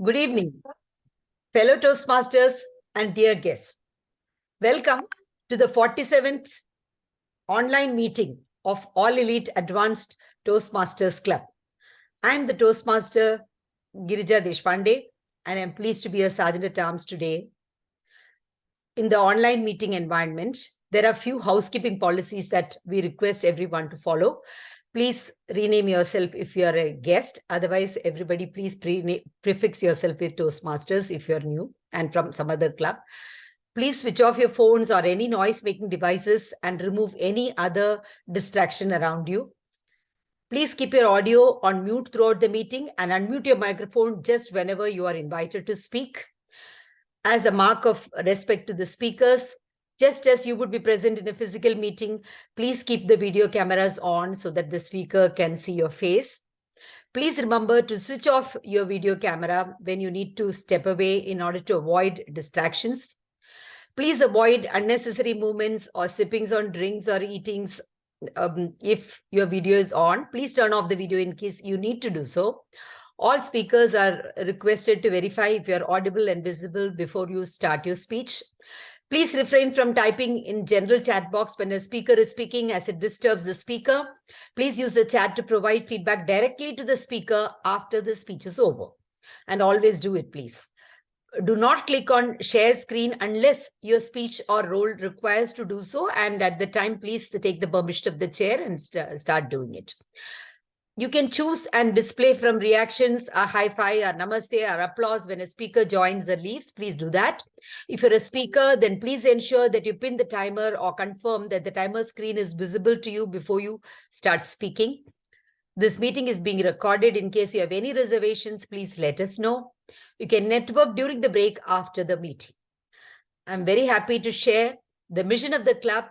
Good evening, fellow Toastmasters and dear guests. Welcome to the 47th online meeting of All Elite Advanced Toastmasters Club. I am the Toastmaster Girija Deshpande, and I'm pleased to be a Sergeant at Arms today. In the online meeting environment, there are few housekeeping policies that we request everyone to follow. Please rename yourself if you're a guest. Otherwise, everybody please prefix yourself with Toastmasters if you're new and from some other club. Please switch off your phones or any noise-making devices and remove any other distraction around you. Please keep your audio on mute throughout the meeting and unmute your microphone just whenever you are invited to speak. As a mark of respect to the speakers, just as you would be present in a physical meeting, please keep the video cameras on so that the speaker can see your face. Please remember to switch off your video camera when you need to step away in order to avoid distractions. Please avoid unnecessary movements or sippings on drinks or eatings. If your video is on, please turn off the video in case you need to do so. All speakers are requested to verify if you are audible and visible before you start your speech. Please refrain from typing in general chat box when a speaker is speaking as it disturbs the speaker. Please use the chat to provide feedback directly to the speaker after the speech is over. And always do it, please. Do not click on share screen unless your speech or role requires to do so. And at the time, please take the permission of the chair and start doing it. You can choose and display from reactions, a high five, or namaste, or applause when a speaker joins or leaves. Please do that. If you're a speaker, then please ensure that you pin the timer or confirm that the timer screen is visible to you before you start speaking. This meeting is being recorded. In case you have any reservations, please let us know. You can network during the break after the meeting. I'm very happy to share the mission of the club.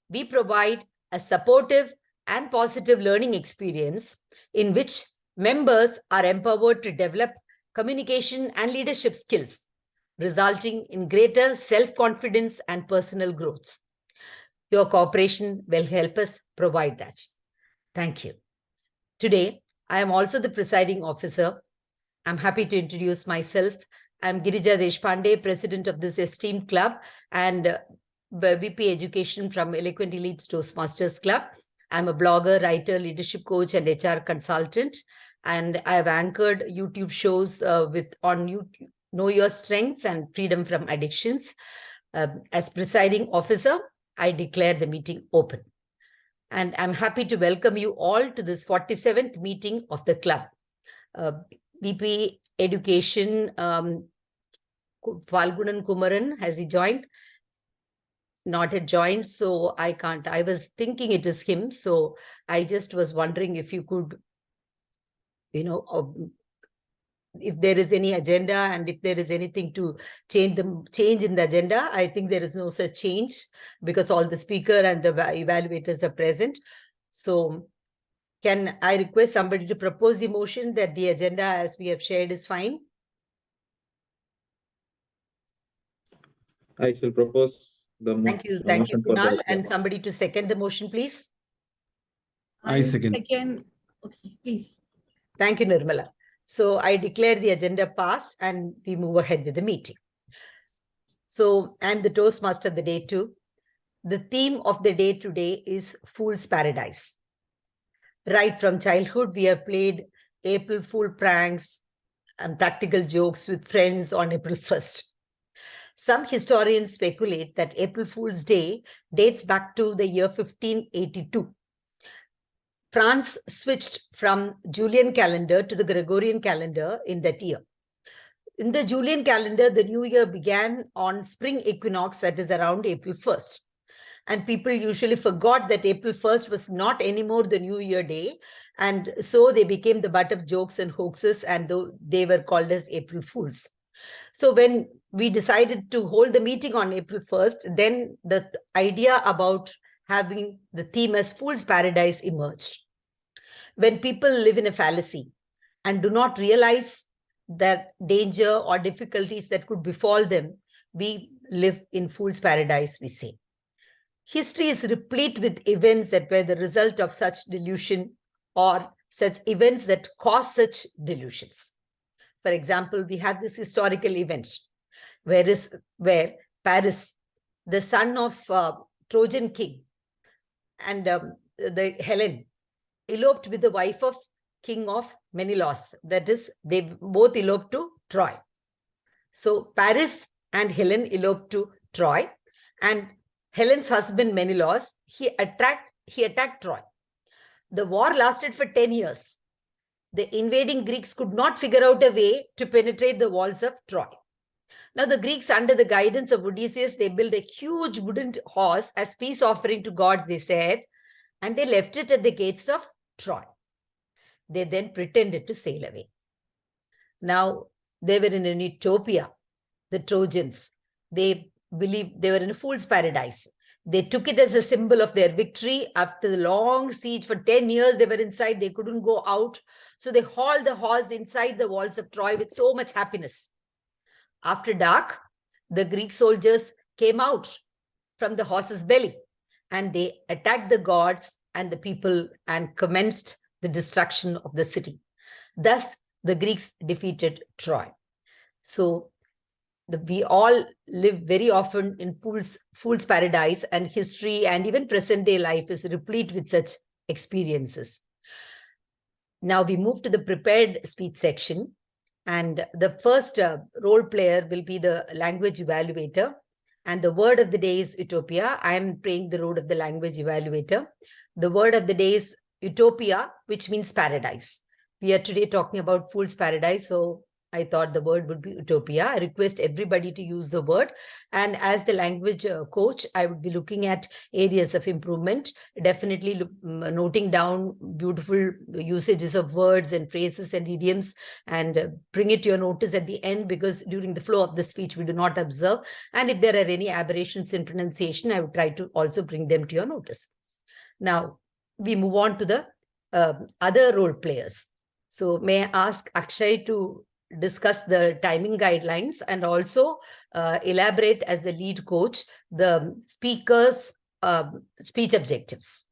We provide a supportive and positive learning experience in which members are empowered to develop communication and leadership skills, resulting in greater self-confidence and personal growth. Your cooperation will help us provide that. Thank you. Today, I am also the presiding officer. I'm happy to introduce myself. I'm Girija Deshpande, president of this esteemed club and VP Education from Eloquent Elite Toastmasters Club. I'm a blogger, writer, leadership coach, and HR consultant. And I have anchored YouTube shows on YouTube, Know Your Strengths and Freedom from Addictions. As presiding officer, I declare the meeting open. And I'm happy to welcome you all to this 47th meeting of the club. VP Education, Falgunan Kumaran, has he joined? Not yet joined, so I can't. I was thinking it is him, so I just was wondering if you could, if there is any agenda and if there is anything to change in the agenda. I think there is no such change because all the speaker and the evaluators are present. So can I request somebody to propose the motion that the agenda as we have shared is fine? I shall propose the Thank you, Kunal. And somebody to second the motion, please. I second. Okay, please. Thank you, Nirmala. So I declare the agenda passed and we move ahead with the meeting. So I'm the Toastmaster of the day too. The theme of the day today is Fool's Paradise. Right from childhood, we have played April Fool pranks and practical jokes with friends on April 1st. Some historians speculate that April Fool's Day dates back to the year 1582. France switched from Julian calendar to the Gregorian calendar in that year. In the Julian calendar, the new year began on spring equinox, that is around April 1st. And people usually forgot that April 1st was not anymore the New Year day. And so they became the butt of jokes and hoaxes, and they were called as April Fools. So when we decided to hold the meeting on April 1st, then the idea about having the theme as Fool's Paradise emerged. When people live in a fallacy and do not realize that danger or difficulties that could befall them, we live in Fool's Paradise, we say. History is replete with events that were the result of such delusion or such events that cause such delusions. For example, we have this historical event where Paris, the son of Trojan king, and the Helen eloped with the wife of king of Menelaus. That is, they both eloped to Troy. So Paris and Helen eloped to Troy, and Helen's husband Menelaus, he attacked Troy. The war lasted for 10 years. The invading Greeks could not figure out a way to penetrate the walls of Troy. Now the Greeks, under the guidance of Odysseus, they built a huge wooden horse as peace offering to gods, they said, and they left it at the gates of Troy. They then pretended to sail away. Now they were in an utopia, the Trojans. They believed they were in a fool's paradise. They took it as a symbol of their victory. After the long siege for 10 years, they were inside. They couldn't go out. So they hauled the horse inside the walls of Troy with so much happiness. After dark, the Greek soldiers came out from the horse's belly and they attacked the gods and the people and commenced the destruction of the city. Thus, the Greeks defeated Troy. So we all live very often in fool's paradise, and history and even present day life is replete with such experiences. Now we move to the prepared speech section, and the first role player will be the language evaluator, and the word of the day is utopia. I am playing the role of the language evaluator. The word of the day is utopia, which means paradise. We are today talking about fool's paradise, so I thought the word would be utopia. I request everybody to use the word. And as the language coach, I would be looking at areas of improvement, definitely noting down beautiful usages of words and phrases and idioms, and bring it to your notice at the end, because during the flow of the speech, we do not observe. And if there are any aberrations in pronunciation, I would try to also bring them to your notice. Now, we move on to the other role players. So may I ask Akshay to discuss the timing guidelines and also elaborate as the lead coach the speaker's speech objectives.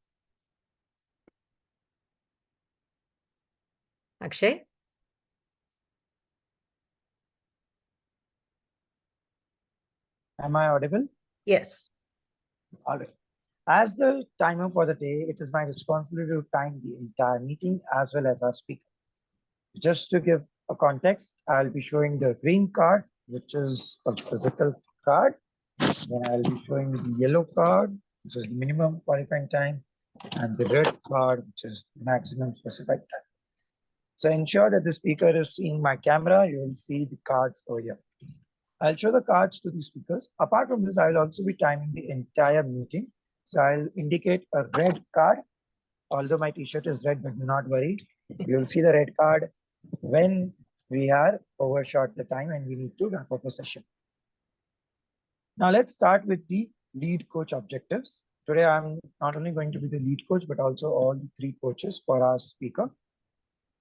Akshay? Am I audible? Yes. All right. As the timer for the day, it is my responsibility to time the entire meeting as well as our speaker. Just to give a context, I'll be showing the green card, which is a physical card. Then I'll be showing the yellow card, which is the minimum qualifying time, and the red card, which is the maximum specified time. So ensure that the speaker is seeing my camera. You will see the cards over here. I'll show the cards to the speakers. Apart from this, I'll also be timing the entire meeting. So I'll indicate a red card. Although my t-shirt is red, but do not worry. You'll see the red card when we are overshot the time and we need to wrap up a session. Now let's start with the lead coach objectives. Today, I'm not only going to be the lead coach, but also all the three coaches for our speaker.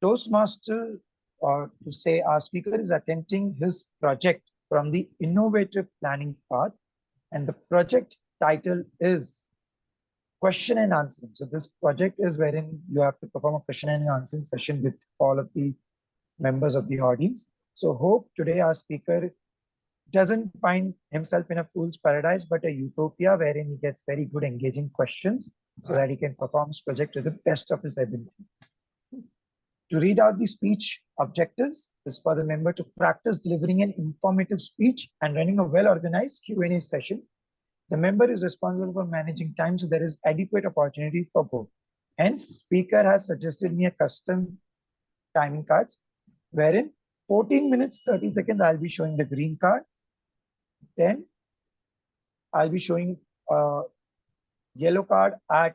Toastmaster, or to say our speaker, is attempting his project from the innovative planning path, and the project title is question and answering. So this project is wherein you have to perform a question and answering session with all of the members of the audience. So hope today our speaker doesn't find himself in a fool's paradise, but a utopia wherein he gets very good engaging questions so that he can perform his project to the best of his ability. To read out the speech objectives is for the member to practice delivering an informative speech and running a well-organized Q&A session. The member is responsible for managing time, so there is adequate opportunity for both. Hence, speaker has suggested me a custom timing cards, wherein 14 minutes, 30 seconds, I'll be showing the green card. Then I'll be showing a yellow card at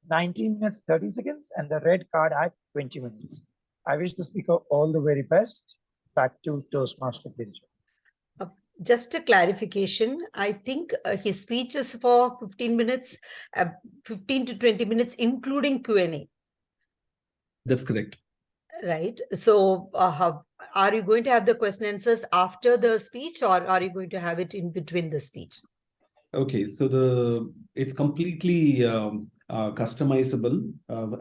19 minutes, 30 seconds, and the red card at 20 minutes. I wish the speaker all the very best. Back to Toastmaster Girija. Just a clarification. I think his speech is for 15 minutes, 15 to 20 minutes, including Q&A. That's correct. Right. So are you going to have the question answers after the speech, or are you going to have it in between the speech? Okay, so it's completely customizable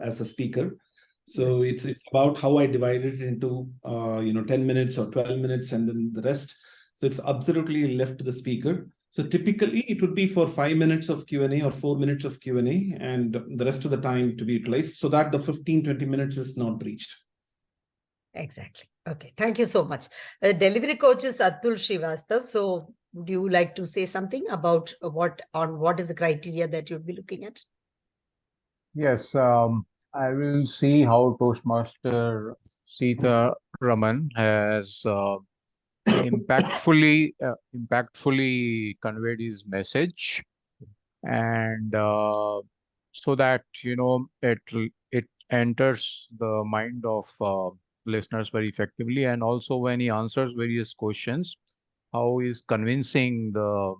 as a speaker. So it's about how I divided it into 10 minutes or 12 minutes and then the rest. So it's absolutely left to the speaker. So typically it would be for 5 minutes of Q&A or 4 minutes of Q&A and the rest of the time to be utilized so that the 15-20 minutes is not breached. Exactly. Okay. Thank you so much. Delivery coach is Atul Srivastav. So would you like to say something about what is the criteria that you'd be looking at? Yes, I will see how Toastmaster Sita Raman has impactfully conveyed his message, and so that it enters the mind of listeners very effectively, and also when he answers various questions, how he's convincing the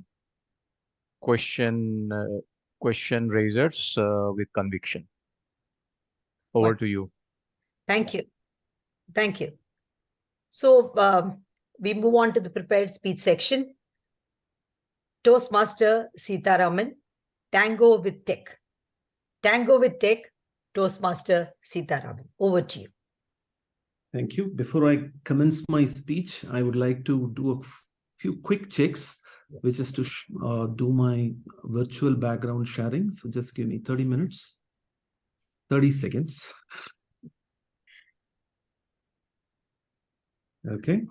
question raisers with conviction. Over to you. Thank you. Thank you. So we move on to the prepared speech section. Toastmaster Sita Raman, Tango with Tech. Tango with Tech, Toastmaster Sita Raman. Over to you. Thank you. Before I commence my speech, I would like to do a few quick checks, which is to do my virtual background sharing. So just give me 30 minutes, 30 seconds. Okay.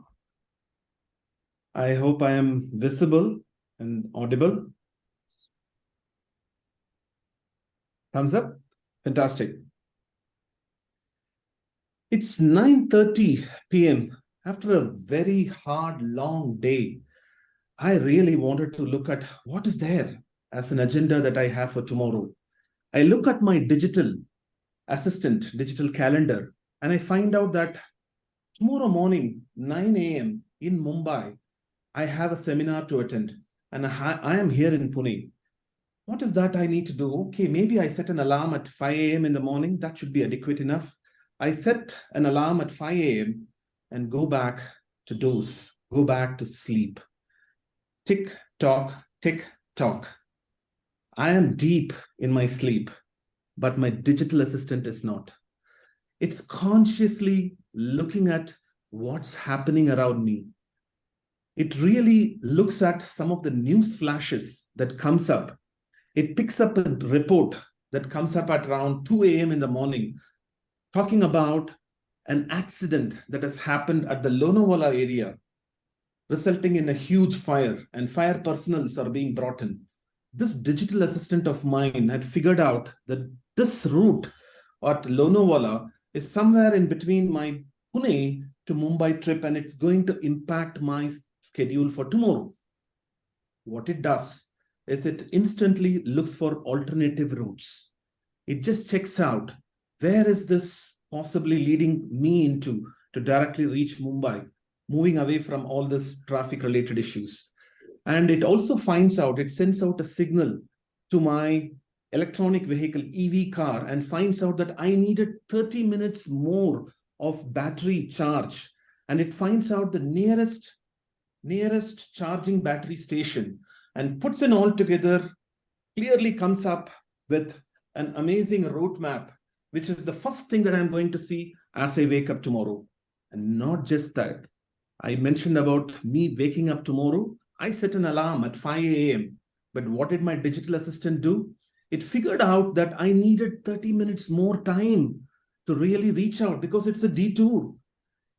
I hope I am visible and audible. Thumbs up. Fantastic. It's 9:30 p.m. After a very hard, long day. I really wanted to look at what is there as an agenda that I have for tomorrow. I look at my digital assistant, digital calendar, and I find out that tomorrow morning, 9 a.m. in Mumbai, I have a seminar to attend, and I am here in Pune. What is that I need to do? Okay, maybe I set an alarm at 5 a.m. in the morning. That should be adequate enough. I set an alarm at 5 a.m. and go back to doze, go back to sleep. Tick, tock, tick, tock. I am deep in my sleep, but my digital assistant is not. It's consciously looking at what's happening around me. It really looks at some of the news flashes that comes up. It picks up a report that comes up at around 2 a.m. in the morning, talking about an accident that has happened at the Lonavala area, resulting in a huge fire, and fire personnel are being brought in. This digital assistant of mine had figured out that this route at Lonavala is somewhere in between my Pune to Mumbai trip, and it's going to impact my schedule for tomorrow. What it does is it instantly looks for alternative routes. It just checks out, where is this possibly leading me into to directly reach Mumbai, moving away from all this traffic related issues. And it also finds out, it sends out a signal to my electronic vehicle, EV car, and finds out that I needed 30 minutes more of battery charge. And it finds out the nearest charging battery station and puts it all together, clearly comes up with an amazing roadmap, which is the first thing that I'm going to see as I wake up tomorrow. And not just that, I mentioned about me waking up tomorrow. I set an alarm at 5 a.m. But what did my digital assistant do? It figured out that I needed 30 minutes more time to really reach out because it's a detour.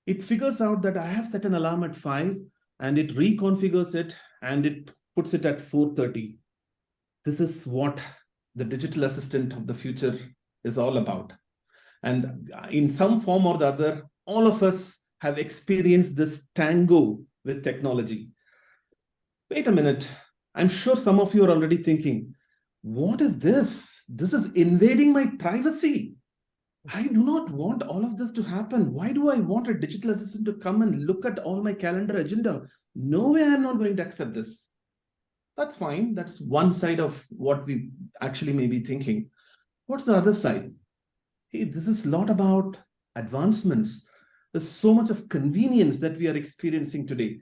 It figures out that I have set an alarm at 5 and it reconfigures it and it puts it at 4:30. This is what the digital assistant of the future is all about. And in some form or the other, all of us have experienced this tango with technology. Wait a minute. I'm sure some of you are already thinking, what is this? This is invading my privacy. I do not want all of this to happen. Why do I want a digital assistant to come and look at all my calendar agenda? No way I'm not going to accept this. That's fine. That's one side of what we actually may be thinking. What's the other side? Hey, this is a lot about advancements. There's so much of convenience that we are experiencing today.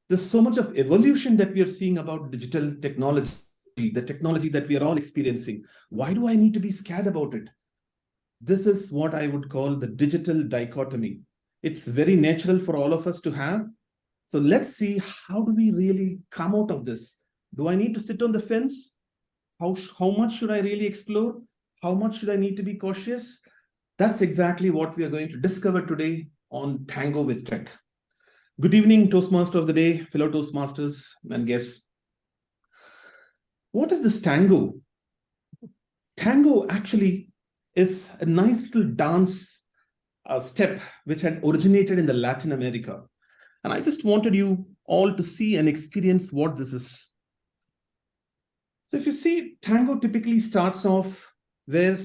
There's so much of evolution that we are seeing about digital technology, the technology that we are all experiencing. Why do I need to be scared about it? This is what I would call the digital dichotomy. It's very natural for all of us to have. So let's see, how do we really come out of this? Do I need to sit on the fence? How much should I really explore? How much should I need to be cautious? That's exactly what we are going to discover today on Tango with Tech. Good evening, Toastmaster of the day, fellow Toastmasters and guests. What is this tango? Tango actually is a nice little dance step which had originated in the Latin America. And I just wanted you all to see and experience what this is. So if you see, tango typically starts off where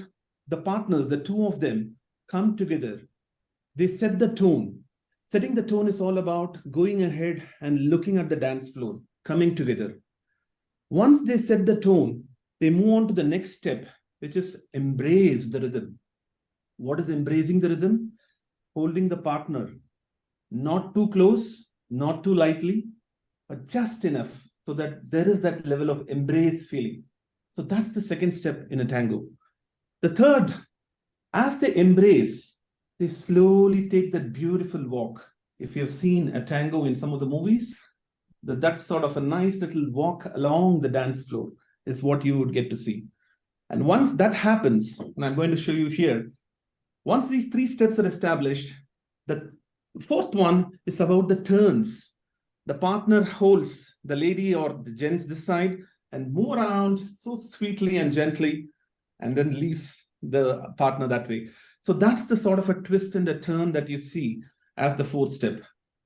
the partners, the two of them, come together. They set the tone. Setting the tone is all about going ahead and looking at the dance floor, coming together. Once they set the tone, they move on to the next step, which is embrace the rhythm. What is embracing the rhythm? Holding the partner, not too close, not too lightly, but just enough so that there is that level of embrace feeling. So that's the second step in a tango. The third, as they embrace, they slowly take that beautiful walk. If you have seen a tango in some of the movies, that's sort of a nice little walk along the dance floor is what you would get to see. And once that happens, and I'm going to show you here, once these three steps are established, the fourth one is about the turns. The partner holds the lady or the gents this side and move around so sweetly and gently, and then leaves the partner that way. So that's the sort of a twist and a turn that you see as the fourth step.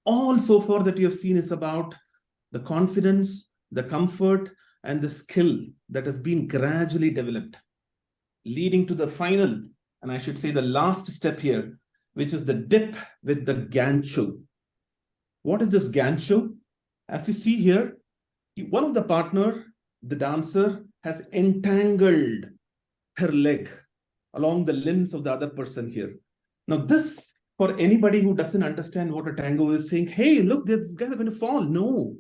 All so far that you have seen is about the confidence, the comfort, and the skill that has been gradually developed, leading to the final, and I should say the last step here, which is the dip with the gancho. What is this gancho? As you see here, one of the partner, the dancer, has entangled her leg along the limbs of the other person here. Now this, for anybody who doesn't understand what a tango is, saying, hey, look, these guys are going to fall. No,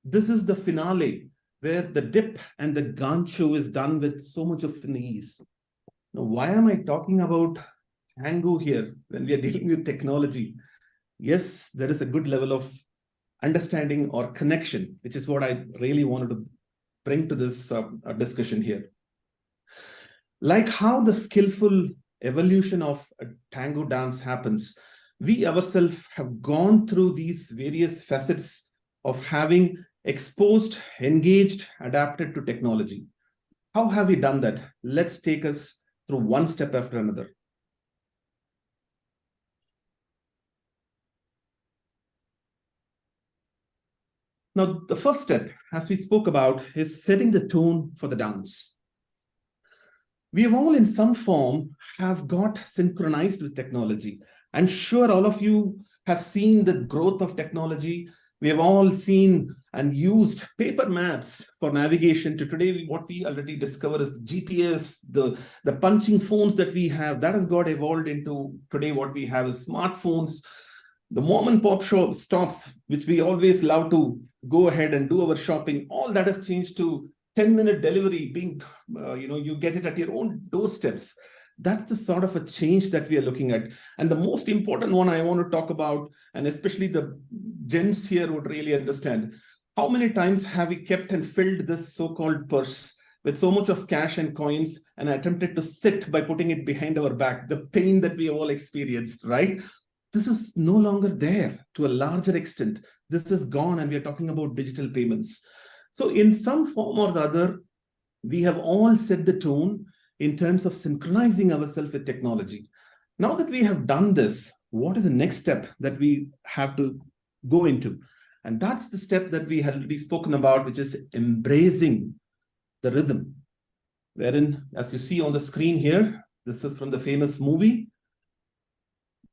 this is the finale where the dip and the gancho is done with so much of ease. Now, why am I talking about tango here when we are dealing with technology? Yes, there is a good level of understanding or connection, which is what I really wanted to bring to this discussion here. Like how the skillful evolution of a tango dance happens, we ourselves have gone through these various facets of having exposed, engaged, adapted to technology. How have we done that? Let's take us through one step after another. Now, the first step, as we spoke about, is setting the tone for the dance. We have all in some form have got synchronized with technology. I'm sure all of you have seen the growth of technology. We have all seen and used paper maps for navigation to today. What we already discovered is the GPS, the punching phones that we have, that has got evolved into today what we have is smartphones. The mom and pop shop stops, which we always love to go ahead and do our shopping, all that has changed to 10-minute delivery, being, you get it at your own doorsteps. That's the sort of a change that we are looking at. And the most important one I want to talk about, and especially the gents here would really understand, how many times have we kept and filled this so-called purse with so much of cash and coins and attempted to sit by putting it behind our back, the pain that we have all experienced, right? This is no longer there to a larger extent. This is gone, and we are talking about digital payments. So in some form or the other, we have all set the tone in terms of synchronizing ourselves with technology. Now that we have done this, what is the next step that we have to go into? And that's the step that we had already spoken about, which is embracing the rhythm. Wherein, as you see on the screen here, this is from the famous movie,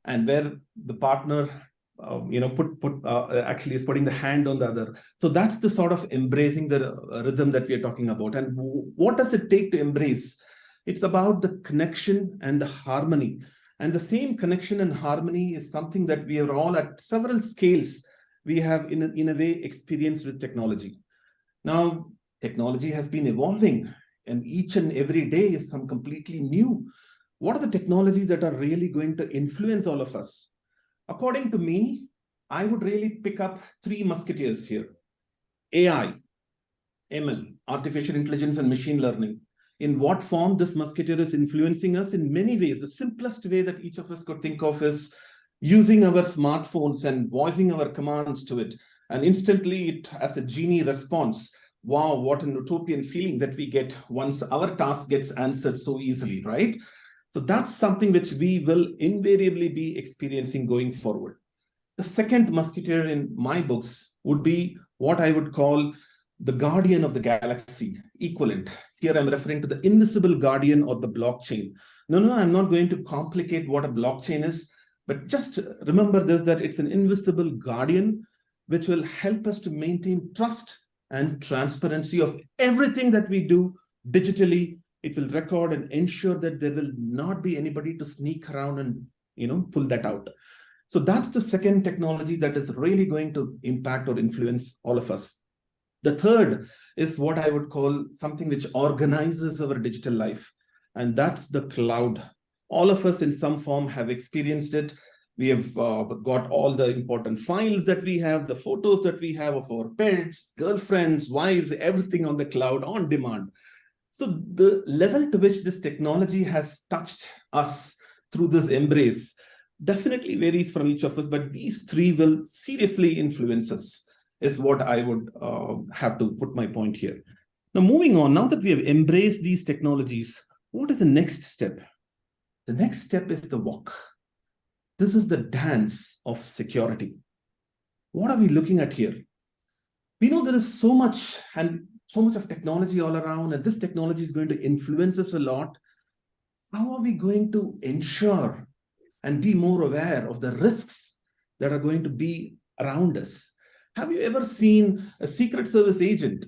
and where the partner actually is putting the hand on the other. So that's the sort of embracing the rhythm that we are talking about. And what does it take to embrace? It's about the connection and the harmony. And the same connection and harmony is something that we are all at several scales we have in a way experienced with technology. Now, technology has been evolving, and each and every day is some completely new. What are the technologies that are really going to influence all of us? According to me, I would really pick up three musketeers here. AI, ML, artificial intelligence and machine learning. In what form this musketeer is influencing us? In many ways. The simplest way that each of us could think of is using our smartphones and voicing our commands to it. And instantly it as a genie response. Wow, what an utopian feeling that we get once our task gets answered so easily, right? So that's something which we will invariably be experiencing going forward. The second musketeer in my books would be what I would call the guardian of the galaxy equivalent. Here I'm referring to the invisible guardian or the blockchain. No, I'm not going to complicate what a blockchain is, but just remember this, that it's an invisible guardian which will help us to maintain trust and transparency of everything that we do digitally. It will record and ensure that there will not be anybody to sneak around and pull that out. So that's the second technology that is really going to impact or influence all of us. The third is what I would call something which organizes our digital life, and that's the cloud. All of us in some form have experienced it. We have got all the important files that we have, the photos that we have of our pets, girlfriends, wives, everything on the cloud on demand. So the level to which this technology has touched us through this embrace definitely varies from each of us, but these three will seriously influence us, is what I would have to put my point here. Now, moving on, now that we have embraced these technologies, what is the next step? The next step is the walk. This is the dance of security. What are we looking at here? We know there is so much of technology all around, and this technology is going to influence us a lot. How are we going to ensure and be more aware of the risks that are going to be around us? Have you ever seen a Secret Service agent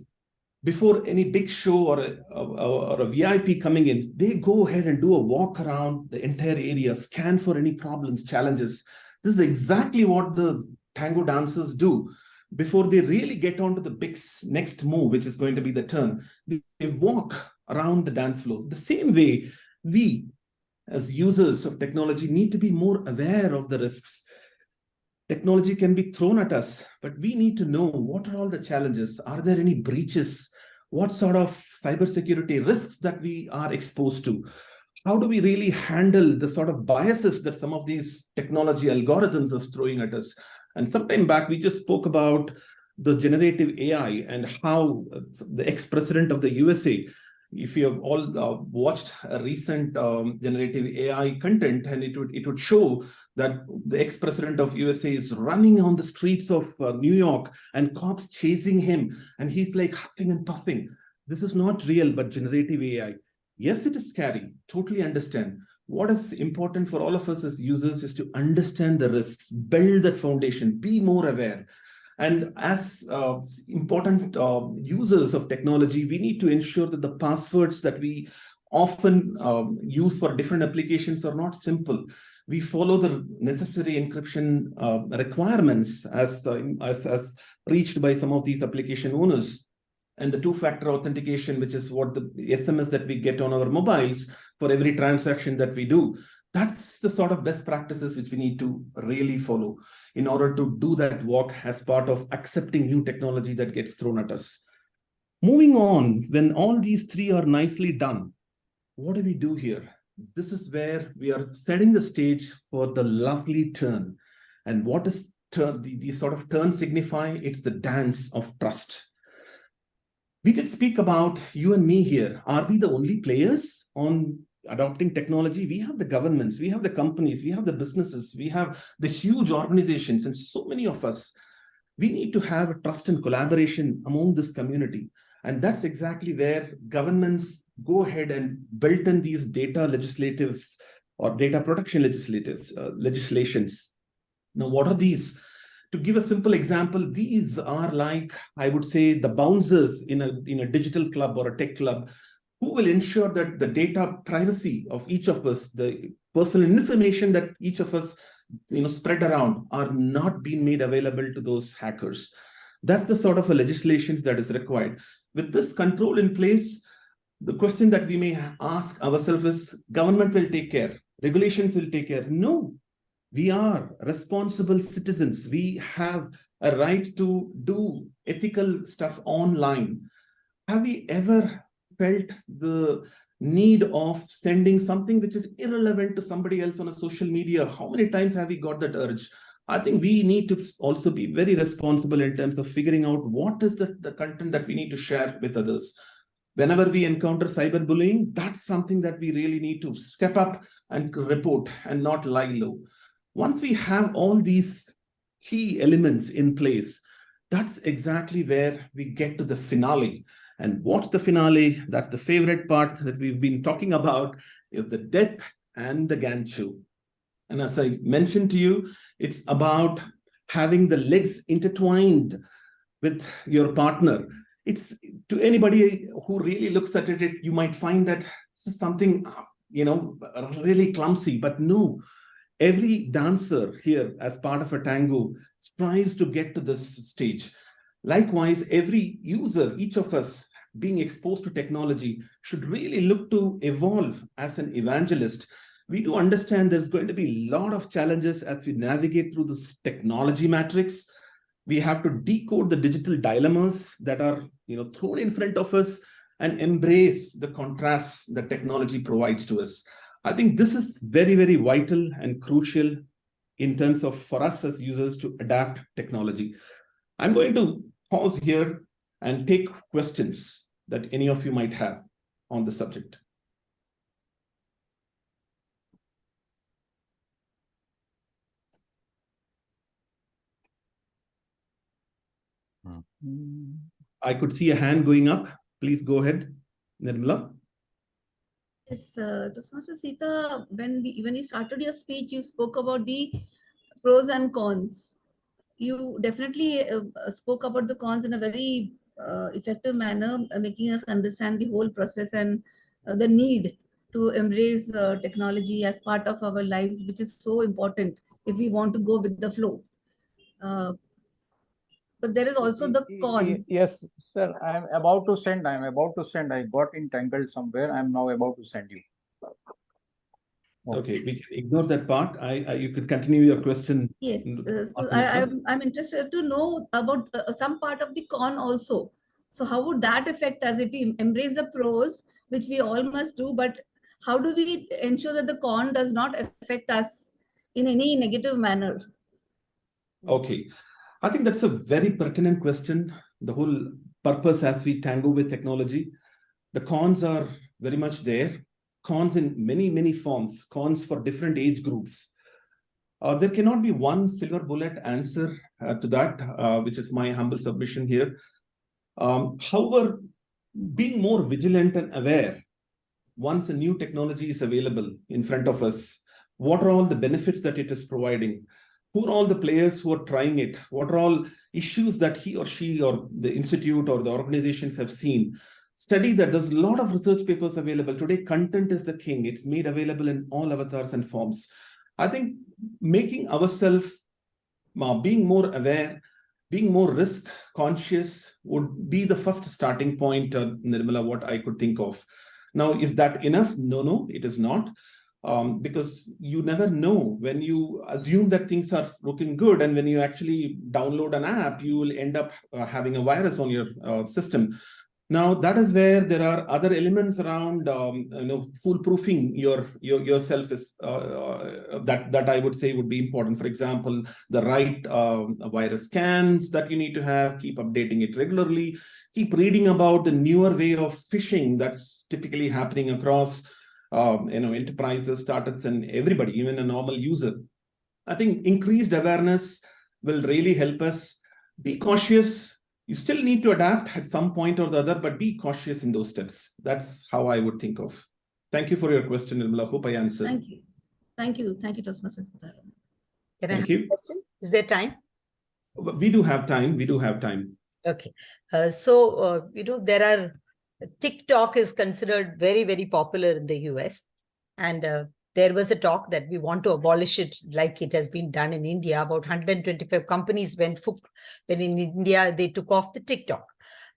before any big show or a VIP coming in? They go ahead and do a walk around the entire area, scan for any problems, challenges. This is exactly what the tango dancers do before they really get on to the big next move, which is going to be the turn. They walk around the dance floor. The same way, we as users of technology need to be more aware of the risks. Technology can be thrown at us, but we need to know what are all the challenges. Are there any breaches? What sort of cybersecurity risks that we are exposed to? How do we really handle the sort of biases that some of these technology algorithms are throwing at us? And some time back, we just spoke about the generative AI and how the ex-president of the USA, if you have all watched a recent generative AI content, and it would show that the ex-president of USA is running on the streets of New York and cops chasing him, and he's like huffing and puffing. This is not real, but generative AI. Yes, it is scary. Totally understand. What is important for all of us as users is to understand the risks, build that foundation, be more aware. And as important users of technology, we need to ensure that the passwords that we often use for different applications are not simple. We follow the necessary encryption requirements as preached by some of these application owners. And the two-factor authentication, which is what the SMS that we get on our mobiles for every transaction that we do. That's the sort of best practices which we need to really follow in order to do that walk as part of accepting new technology that gets thrown at us. Moving on, when all these three are nicely done, what do we do here? This is where we are setting the stage for the lovely turn. And what does these sort of turn signify? It's the dance of trust. We did speak about you and me here. Are we the only players on adopting technology? We have the governments, we have the companies, we have the businesses, we have the huge organizations, and so many of us. We need to have trust and collaboration among this community. And that's exactly where governments go ahead and build in these data legislatives or data protection legislations. Now, what are these? To give a simple example, these are like, I would say, the bouncers in a digital club or a tech club who will ensure that the data privacy of each of us, the personal information that each of us spread around are not being made available to those hackers. That's the sort of a legislation that is required. With this control in place, the question that we may ask ourselves is, government will take care, regulations will take care. No, we are responsible citizens. We have a right to do ethical stuff online. Have we ever felt the need of sending something which is irrelevant to somebody else on a social media? How many times have we got that urge? I think we need to also be very responsible in terms of figuring out what is the content that we need to share with others. Whenever we encounter cyberbullying, that's something that we really need to step up and report and not lie low. Once we have all these key elements in place, that's exactly where we get to the finale. And what's the finale? That's the favorite part that we've been talking about, is the death and the Ganchu. And as I mentioned to you, it's about having the legs intertwined with your partner. It's, to anybody who really looks at it, you might find that this is something, really clumsy, but no. Every dancer here, as part of a tango, strives to get to this stage. Likewise, every user, each of us being exposed to technology, should really look to evolve as an evangelist. We do understand there's going to be a lot of challenges as we navigate through this technology matrix. We have to decode the digital dilemmas that are thrown in front of us and embrace the contrasts that technology provides to us. I think this is very, very vital and crucial in terms of for us as users to adapt technology. I'm going to pause here and take questions that any of you might have on the subject. I could see a hand going up. Please go ahead, Nirmala. Yes, Toastmaster Sita, when you started your speech, you spoke about the pros and cons. You definitely spoke about the cons in a very effective manner, making us understand the whole process and the need to embrace technology as part of our lives, which is so important if we want to go with the flow. But there is also the con. Yes, sir. I'm about to send. I got entangled somewhere. I'm now about to send you. Okay, we can ignore that part. You could continue your question. Yes, so I'm interested to know about some part of the con also. So how would that affect us if we embrace the pros, which we all must do, but how do we ensure that the con does not affect us in any negative manner? Okay, I think that's a very pertinent question. The whole purpose as we tango with technology, the cons are very much there. Cons in many, many forms, cons for different age groups. There cannot be one silver bullet answer to that, which is my humble submission here. However, being more vigilant and aware, once a new technology is available in front of us, what are all the benefits that it is providing? Who are all the players who are trying it? What are all issues that he or she or the institute or the organizations have seen? Study that. There's a lot of research papers available. Today, content is the king. It's made available in all avatars and forms. I think making ourselves, being more aware, being more risk conscious would be the first starting point, Nirmala, what I could think of. Now, is that enough? No, it is not. Because you never know when you assume that things are looking good, and when you actually download an app, you will end up having a virus on your system. Now, that is where there are other elements around, foolproofing yourself is that I would say would be important. For example, the right virus scans that you need to have, keep updating it regularly, keep reading about the newer way of phishing that's typically happening across enterprises, startups, and everybody, even a normal user. I think increased awareness will really help us. Be cautious. You still need to adapt at some point or the other, but be cautious in those steps. That's how I would think of. Thank you for your question, Nirmala. Hope I answered. Thank you, Toastmaster. Can I have a question? Is there time? We do have time. Okay. There are TikTok is considered very, very popular in the US. And there was a talk that we want to abolish it like it has been done in India. About 125 companies went hooked when in India they took off the TikTok.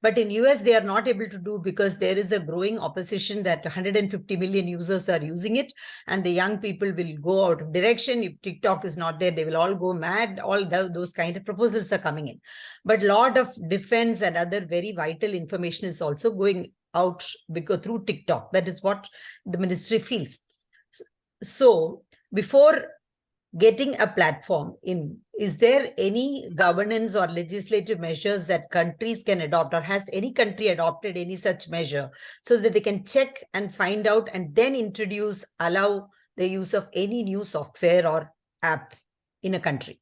But in US, they are not able to do because there is a growing opposition that 150 million users are using it. And the young people will go out of direction. If TikTok is not there, they will all go mad. All those kind of proposals are coming in. But a lot of defense and other very vital information is also going out because through TikTok. That is what the ministry feels. So before getting a platform in, is there any governance or legislative measures that countries can adopt, or has any country adopted any such measure so that they can check and find out and then allow the use of any new software or app in a country?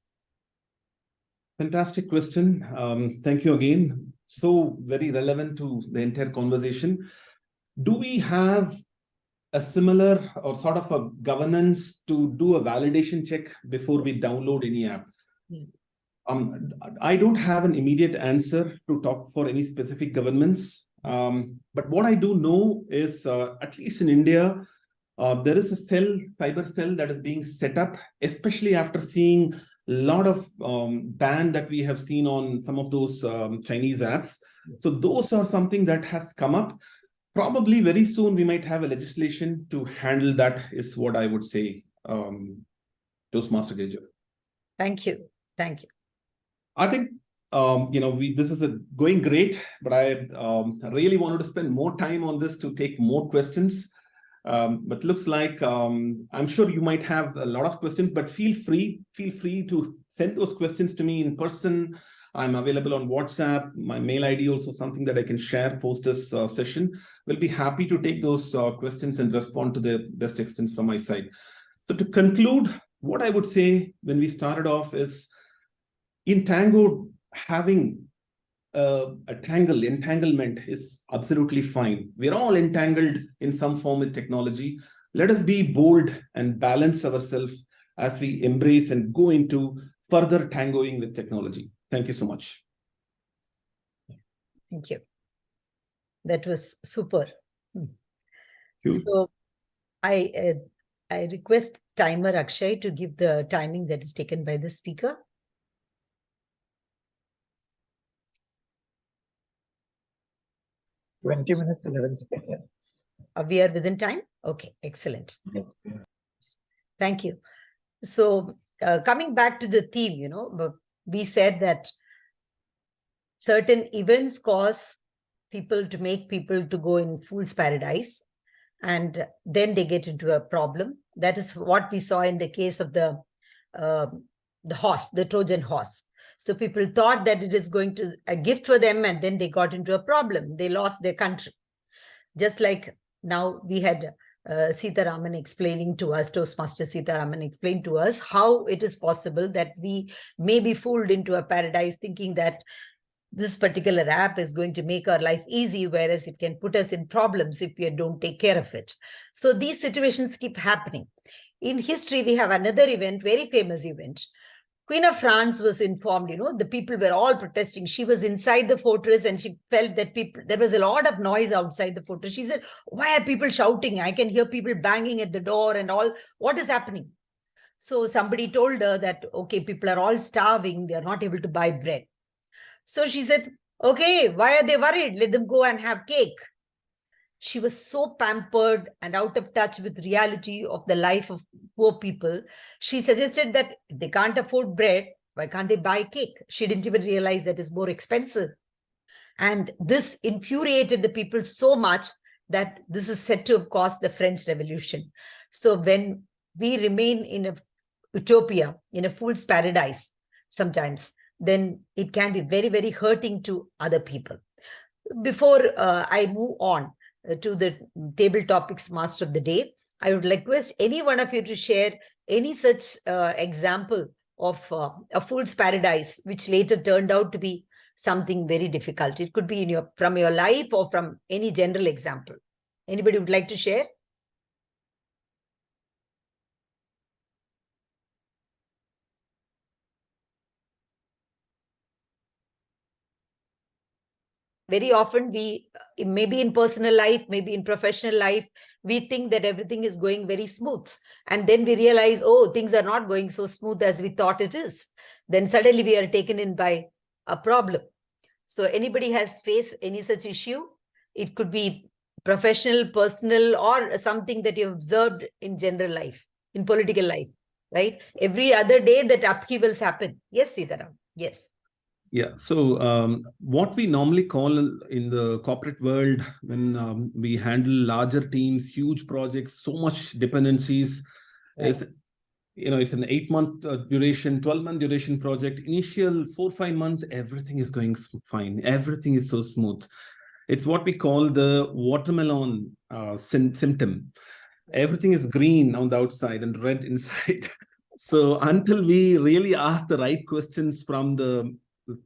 Fantastic question. Thank you again. So very relevant to the entire conversation. Do we have a similar or sort of a governance to do a validation check before we download any app? I don't have an immediate answer to talk for any specific governments. But what I do know is, at least in India, there is a cyber cell that is being set up, especially after seeing a lot of ban that we have seen on some of those Chinese apps. So those are something that has come up. Probably very soon we might have a legislation to handle that, is what I would say, Toastmaster Girija. Thank you. Thank you. I think, this is going great, but I really wanted to spend more time on this to take more questions. But looks like I'm sure you might have a lot of questions, but feel free to send those questions to me in person. I'm available on WhatsApp. My mail ID also something that I can share post this session. We'll be happy to take those questions and respond to the best extent from my side. So to conclude, what I would say when we started off is, in Tango, having entanglement is absolutely fine. We're all entangled in some form with technology. Let us be bold and balance ourselves as we embrace and go into further tangoing with technology. Thank you so much. Thank you. That was super. You. So I request timer Akshay to give the timing that is taken by the speaker. Twenty minutes, 11 seconds. We are within time? Okay, excellent. Yes. Thank you. So coming back to the theme, we said that certain events cause people to make people to go in fool's paradise, and then they get into a problem. That is what we saw in the case of the horse, the Trojan horse. So people thought that it is going to a gift for them, and then they got into a problem. They lost their country. Just like now we had Sitaraman explaining to us, Toastmaster Sitaraman explained to us how it is possible that we may be fooled into a paradise thinking that this particular app is going to make our life easy, whereas it can put us in problems if we don't take care of it. So these situations keep happening. In history, we have another event, very famous event. Queen of France was informed, the people were all protesting. She was inside the fortress and she felt that there was a lot of noise outside the fortress. She said, why are people shouting? I can hear people banging at the door and all. What is happening? So somebody told her that, okay, people are all starving. They are not able to buy bread. So she said, okay, why are they worried? Let them go and have cake. She was so pampered and out of touch with reality of the life of poor people. She suggested that if they can't afford bread, why can't they buy cake? She didn't even realize that it's more expensive. And this infuriated the people so much that this is said to have caused the French Revolution. So when we remain in a utopia, in a fool's paradise, sometimes, then it can be very, very hurting to other people. Before I move on to the table topics master of the day, I would request any one of you to share any such example of a fool's paradise, which later turned out to be something very difficult. It could be from your life or from any general example. Anybody would like to share? Very often we, maybe in personal life, maybe in professional life, we think that everything is going very smooth. And then we realize, oh, things are not going so smooth as we thought it is. Then suddenly we are taken in by a problem. So anybody has faced any such issue? It could be professional, personal, or something that you've observed in general life, in political life, right? Every other day that upheavals happen. Yes, Sitaram. Yes. Yeah. So what we normally call in the corporate world, when we handle larger teams, huge projects, so much dependencies, is, it's an 8-month duration, 12-month duration project. Initial 4-5 months, everything is going fine. Everything is so smooth. It's what we call the watermelon symptom. Everything is green on the outside and red inside. So until we really ask the right questions from the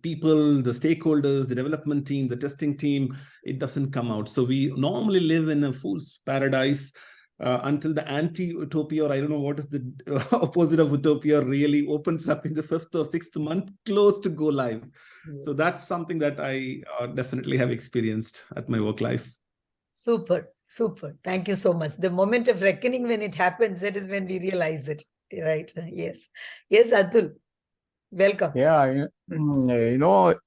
people, the stakeholders, the development team, the testing team, it doesn't come out. So we normally live in a fool's paradise until the anti-utopia, or I don't know what is the opposite of utopia, really opens up in the 5th or 6th month, close to go live. Yes. So that's something that I definitely have experienced at my work life. Super, super. Thank you so much. The moment of reckoning, when it happens, that is when we realize it. Right. Yes. Yes, Atul. Welcome. Yeah,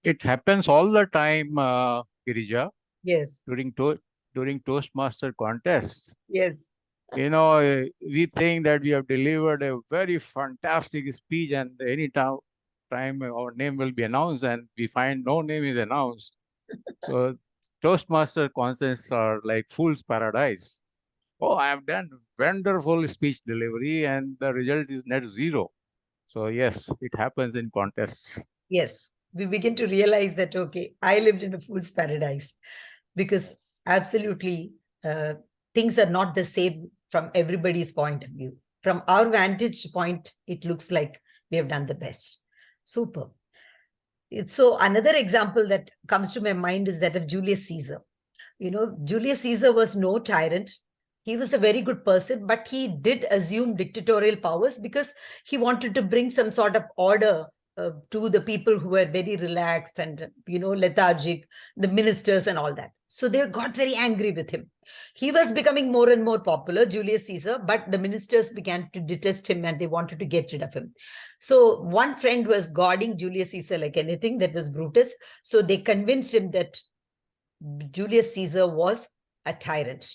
it happens all the time, Girija, Yes. during Toastmaster contests. Yes. We think that we have delivered a very fantastic speech, and any time our name will be announced, and we find no name is announced. So Toastmaster contests are like fool's paradise. Oh, I have done wonderful speech delivery, and the result is net zero. So yes, it happens in contests. Yes. We begin to realize that, okay, I lived in a fool's paradise, because absolutely things are not the same from everybody's point of view. From our vantage point, it looks like we have done the best. Super. So another example that comes to my mind is that of Julius Caesar. Julius Caesar was no tyrant. He was a very good person, but he did assume dictatorial powers because he wanted to bring some sort of order to the people who were very relaxed and, lethargic, the ministers and all that. So they got very angry with him. He was becoming more and more popular, Julius Caesar, but the ministers began to detest him and they wanted to get rid of him. So one friend was guarding Julius Caesar like anything, that was Brutus. So they convinced him that Julius Caesar was a tyrant.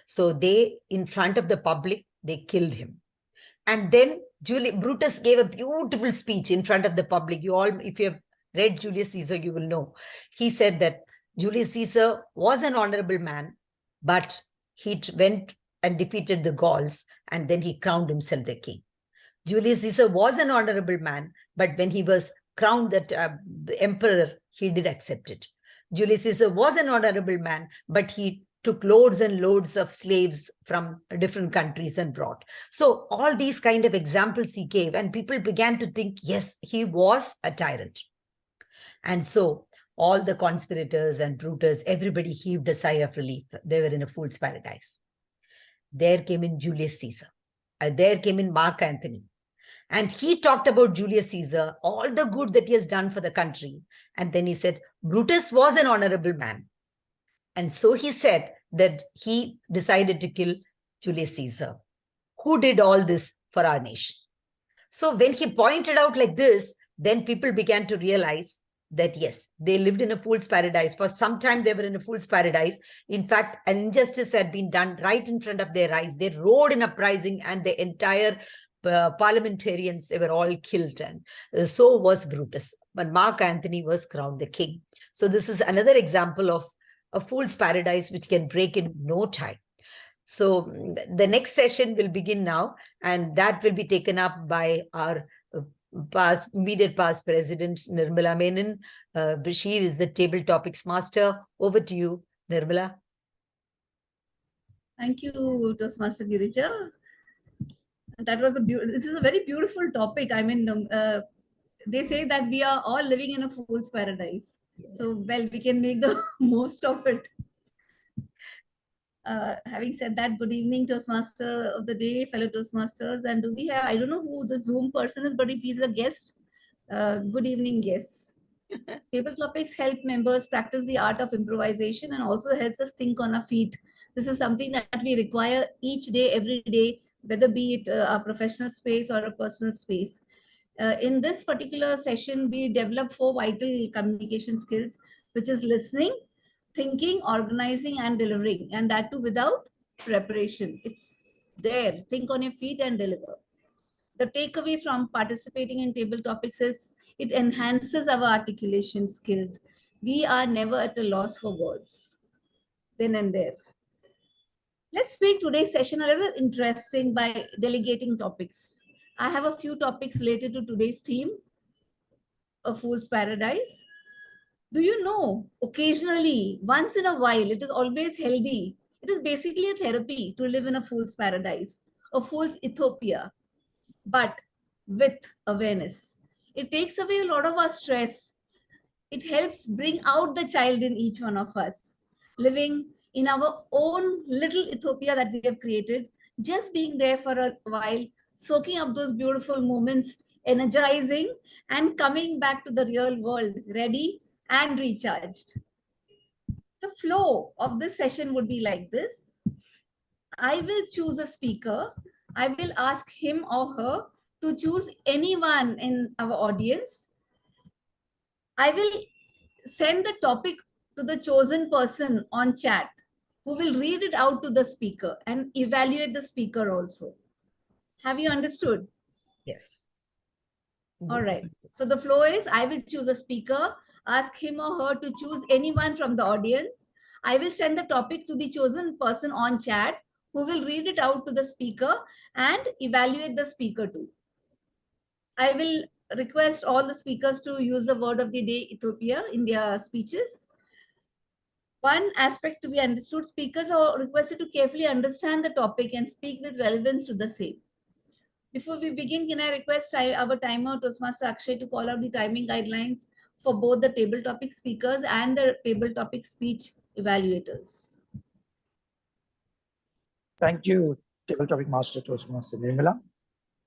So they, in front of the public, they killed him. And then Brutus gave a beautiful speech in front of the public. You all, if you have read Julius Caesar, you will know. He said that Julius Caesar was an honorable man, but he went and defeated the Gauls, and then he crowned himself the king. Julius Caesar was an honorable man, but when he was crowned the emperor, he did accept it. Julius Caesar was an honorable man, but he took loads and loads of slaves from different countries and brought. So all these kind of examples he gave, and people began to think, yes, he was a tyrant. And so all the conspirators and Brutus, everybody heaved a sigh of relief. They were in a fool's paradise. There came in Julius Caesar. There came in Mark Antony. And he talked about Julius Caesar, all the good that he has done for the country. And then he said, Brutus was an honorable man. And so he said that he decided to kill Julius Caesar, who did all this for our nation. So when he pointed out like this, then people began to realize that, yes, they lived in a fool's paradise. For some time, they were in a fool's paradise. In fact, an injustice had been done right in front of their eyes. They roared in uprising, and the entire parliamentarians, they were all killed. And so was Brutus. But Mark Antony was crowned the king. So this is another example of a fool's paradise which can break in no time. So the next session will begin now, and that will be taken up by our immediate past president, Nirmala Menon. She is the table topics master. Over to you, Nirmala. Thank you, Toastmaster Girija. That was this is a very beautiful topic. I mean, they say that we are all living in a fool's paradise. So, well, we can make the most of it. Having said that, good evening, Toastmaster of the day, fellow Toastmasters. And do we have, I don't know who the Zoom person is, but if he's a guest, good evening, yes. Table topics help members practice the art of improvisation and also helps us think on our feet. This is something that we require each day, every day, whether be it a professional space or a personal space. In this particular session, we develop 4 vital communication skills, which is listening, thinking, organizing, and delivering, and that too without preparation. It's there. Think on your feet and deliver. The takeaway from participating in table topics is it enhances our articulation skills. We are never at a loss for words then and there. Let's make today's session a little interesting by delegating topics. I have a few topics related to today's theme, A Fool's Paradise. Do you know, occasionally, once in a while, it is always healthy. It is basically a therapy to live in a fool's paradise, a fool's utopia, but with awareness. It takes away a lot of our stress. It helps bring out the child in each one of us, living in our own little utopia that we have created, just being there for a while, soaking up those beautiful moments, energizing, and coming back to the real world, ready and recharged. The flow of this session would be like this. I will choose a speaker. I will ask him or her to choose anyone in our audience. I will send the topic to the chosen person on chat who will read it out to the speaker and evaluate the speaker also. Have you understood? Yes. All right. So the flow is I will choose a speaker, ask him or her to choose anyone from the audience. I will send the topic to the chosen person on chat who will read it out to the speaker and evaluate the speaker too. I will request all the speakers to use the word of the day, Ethiopia, in their speeches. One aspect to be understood, speakers are requested to carefully understand the topic and speak with relevance to the same. Before we begin, can I request our timer, Toastmaster Akshay, to call out the timing guidelines for both the table topic speakers and the table topic speech evaluators? Thank you, Table Topic Master Toastmaster Nirmala.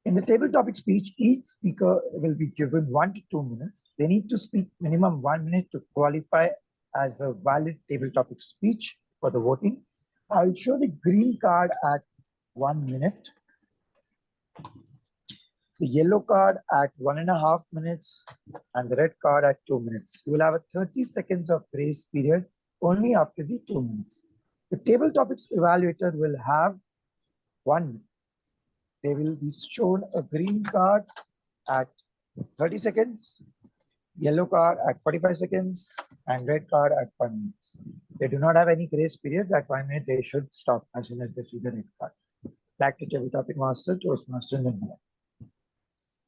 In the table topic speech, each speaker will be given 1 to 2 minutes. They need to speak minimum 1 minute to qualify as a valid table topic speech for the voting. I'll show the green card at 1 minute, the yellow card at 1.5 minutes, and the red card at 2 minutes. You will have a 30 seconds of grace period only after the 2 minutes. The table topics evaluator will have 1 minute. They will be shown a green card at 30 seconds, yellow card at 45 seconds, and red card at 1 minute. They do not have any grace periods. At 1 minute, they should stop as soon as they see the red card. Back to Table Topic Master, Toastmaster Nirmala.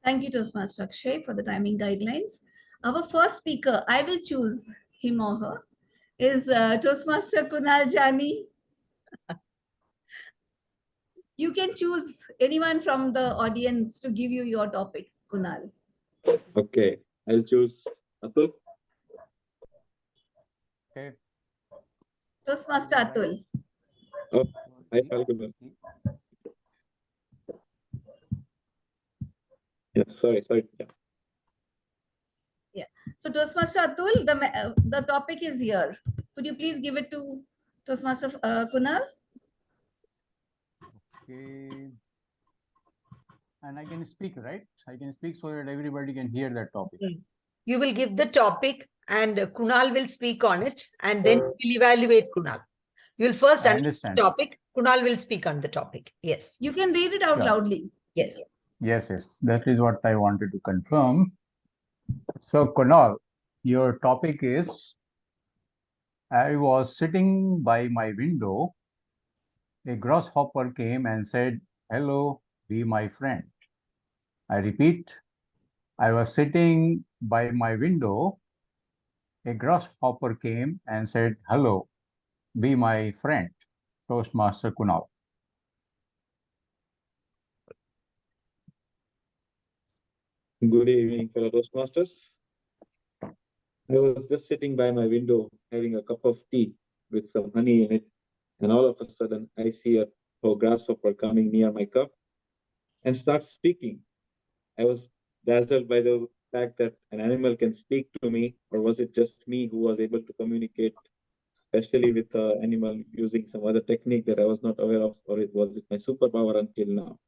Thank you, Toastmaster Akshay, for the timing guidelines. Our first speaker, I will choose him or her, is Toastmaster Kunal Jani. You can choose anyone from the audience to give you your topic, Kunal. Okay, I'll choose Atul. Okay. Toastmaster Atul. Oh, hi, Falguna. Yeah, sorry. Yeah. So Toastmaster Atul, the topic is here. Could you please give it to Toastmaster Kunal? Okay. And I can speak, right? I can speak so that everybody can hear that topic. You will give the topic and Kunal will speak on it and then we'll evaluate Kunal. You will first understand the topic. Kunal will speak on the topic. Yes. You can read it out loudly. Yes. Yes. That is what I wanted to confirm. So, Kunal, your topic is, I was sitting by my window. A grasshopper came and said, "Hello, be my friend." I repeat, I was sitting by my window. A grasshopper came and said, "Hello, be my friend." Toastmaster Kunal. Good evening, fellow Toastmasters. I was just sitting by my window having a cup of tea with some honey in it, and all of a sudden I see a grasshopper coming near my cup and start speaking. I was dazzled by the fact that an animal can speak to me, or was it just me who was able to communicate, especially with an animal using some other technique that I was not aware of, or was it my superpower until now?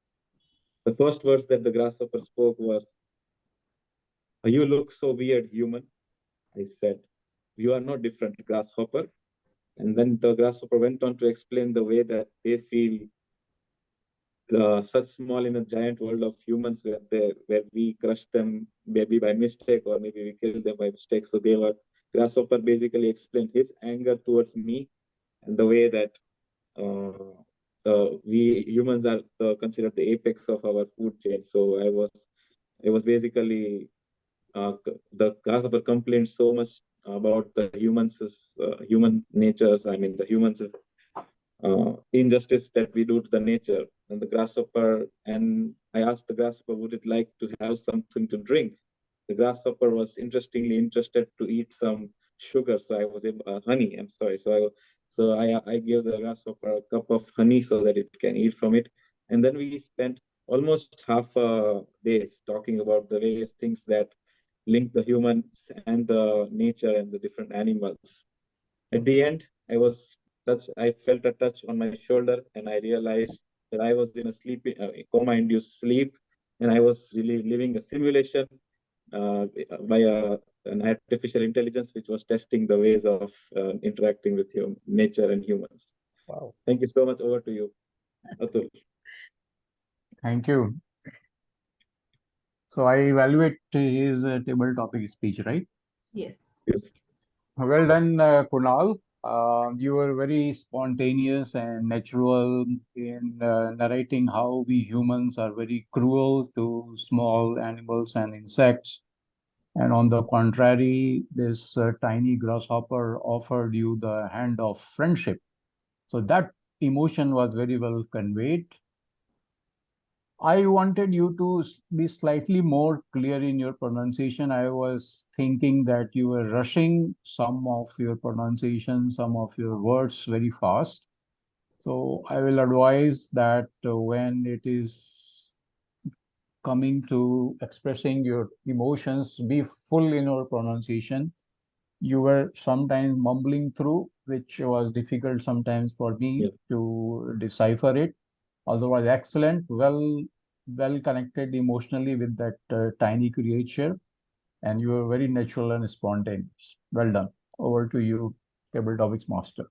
The first words that the grasshopper spoke were, "You look so weird, human." I said, "You are no different, grasshopper." And then the grasshopper went on to explain the way that they feel such small in a giant world of humans, where we crush them maybe by mistake, or maybe we kill them by mistake. So grasshopper basically explained his anger towards me, and the way that we humans are considered the apex of our food chain. So I was basically the grasshopper complained so much about the human natures. I mean, the humans' injustice that we do to the nature. And the grasshopper, and I asked the grasshopper, would it like to have something to drink? The grasshopper was interestingly interested to eat some sugar. So I was able, honey. I'm sorry. I gave the grasshopper a cup of honey so that it can eat from it. And then we spent almost half a day talking about the various things that link the humans and the nature and the different animals. At the end, I felt a touch on my shoulder, and I realized that I was in a coma-induced sleep, and I was really living a simulation by an artificial intelligence, which was testing the ways of interacting with nature and humans. Wow. Thank you so much. Over to you, Atul. Thank you. So I evaluate his table topic speech, right? Yes. Yes. Well done, Kunal. You were very spontaneous and natural in narrating how we humans are very cruel to small animals and insects. And on the contrary, this tiny grasshopper offered you the hand of friendship. So that emotion was very well conveyed. I wanted you to be slightly more clear in your pronunciation. I was thinking that you were rushing some of your pronunciation, some of your words very fast. So I will advise that when it is coming to expressing your emotions, be full in your pronunciation. You were sometimes mumbling through, which was difficult sometimes for me to decipher it. Otherwise, excellent, well connected emotionally with that tiny creature, and you were very natural and spontaneous. Well done. Over to you, Table Topics Master.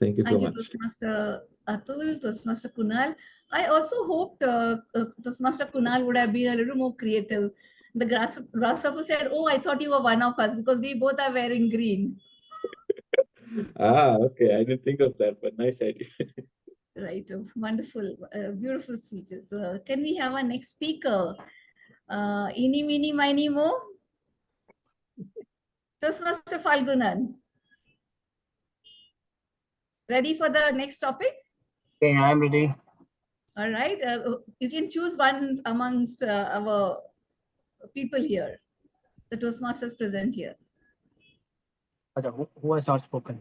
Thank you so Thank you, much. Toastmaster Atul, Toastmaster Kunal. I also hoped Toastmaster Kunal would have been a little more creative. The grasshopper said, "Oh, I thought you were one of us because we both are wearing green." Okay. I didn't think of that, but nice idea. Right. Wonderful, beautiful speeches. Can we have our next speaker? Eeny, meeny, miny, mo. Toastmaster Falgunan. Ready for the next topic? Okay, I'm ready. All right. You can choose one amongst our people here. The Toastmasters present here. Who has not spoken?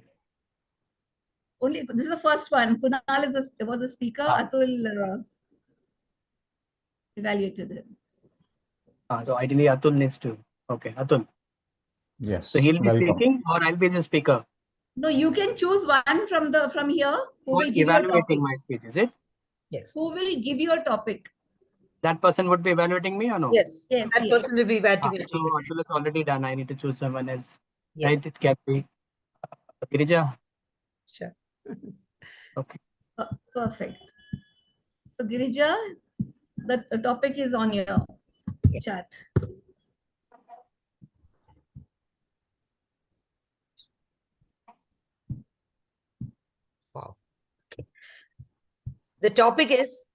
Only this is the first one. Kunal was a speaker. Atul evaluated him. So ideally Atul needs to. Okay, Atul. Yes. So he'll be welcome. speaking, or I'll be the speaker. No, you can choose one from here who will give you a topic. Evaluating my speech, is it? Yes. Who will give you a topic? That person would be evaluating me or no? Yes. Yes, That yes. person will be evaluating. So Atul is already done. I need to choose someone else. Yes. Right? It can be Girija. Sure. Okay. Perfect. So Girija, the topic is on your chat. Wow. Okay. The topic is,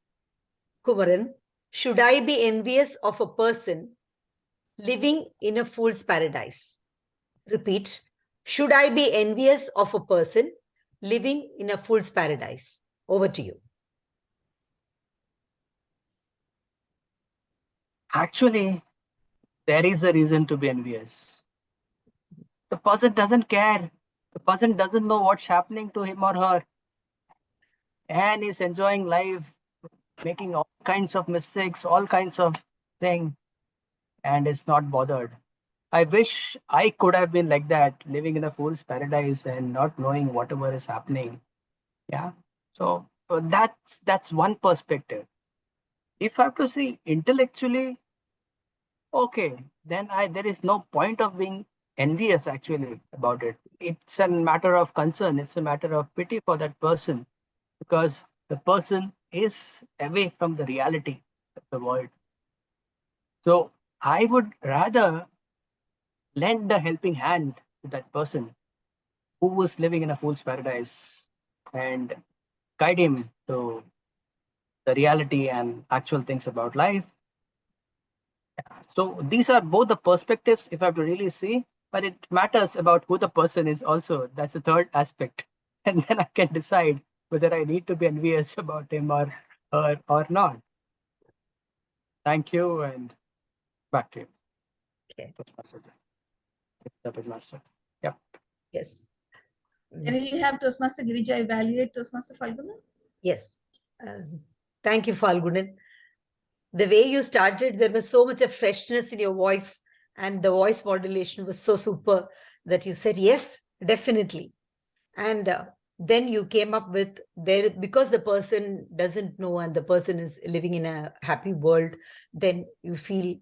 Kumaran, should I be envious of a person living in a fool's paradise? Repeat. Should I be envious of a person living in a fool's paradise? Over to you. Actually, there is a reason to be envious. The person doesn't care. The person doesn't know what's happening to him or her. And is enjoying life, making all kinds of mistakes, all kinds of things. and is not bothered. I wish I could have been like that, living in a fool's paradise and not knowing whatever is happening. Yeah. So that's one perspective. If I have to see intellectually, okay, then there is no point of being envious actually about it. It's a matter of concern. It's a matter of pity for that person, because the person is away from the reality of the world. So I would rather lend a helping hand to that person who was living in a fool's paradise and guide him to the reality and actual things about life. So these are both the perspectives if I have to really see, but it matters about who the person is also. That's the third aspect. And then I can decide whether I need to be envious about him or her or not. Thank you, and back to you. Okay. Toastmaster. Yeah. Yes. Can we have Toastmaster Girija evaluate Toastmaster Falguna? Yes. Thank you, Falgunan. The way you started, there was so much of freshness in your voice, and the voice modulation was so super that you said, yes, definitely. And then you came up with there, because the person doesn't know and the person is living in a happy world, then you feel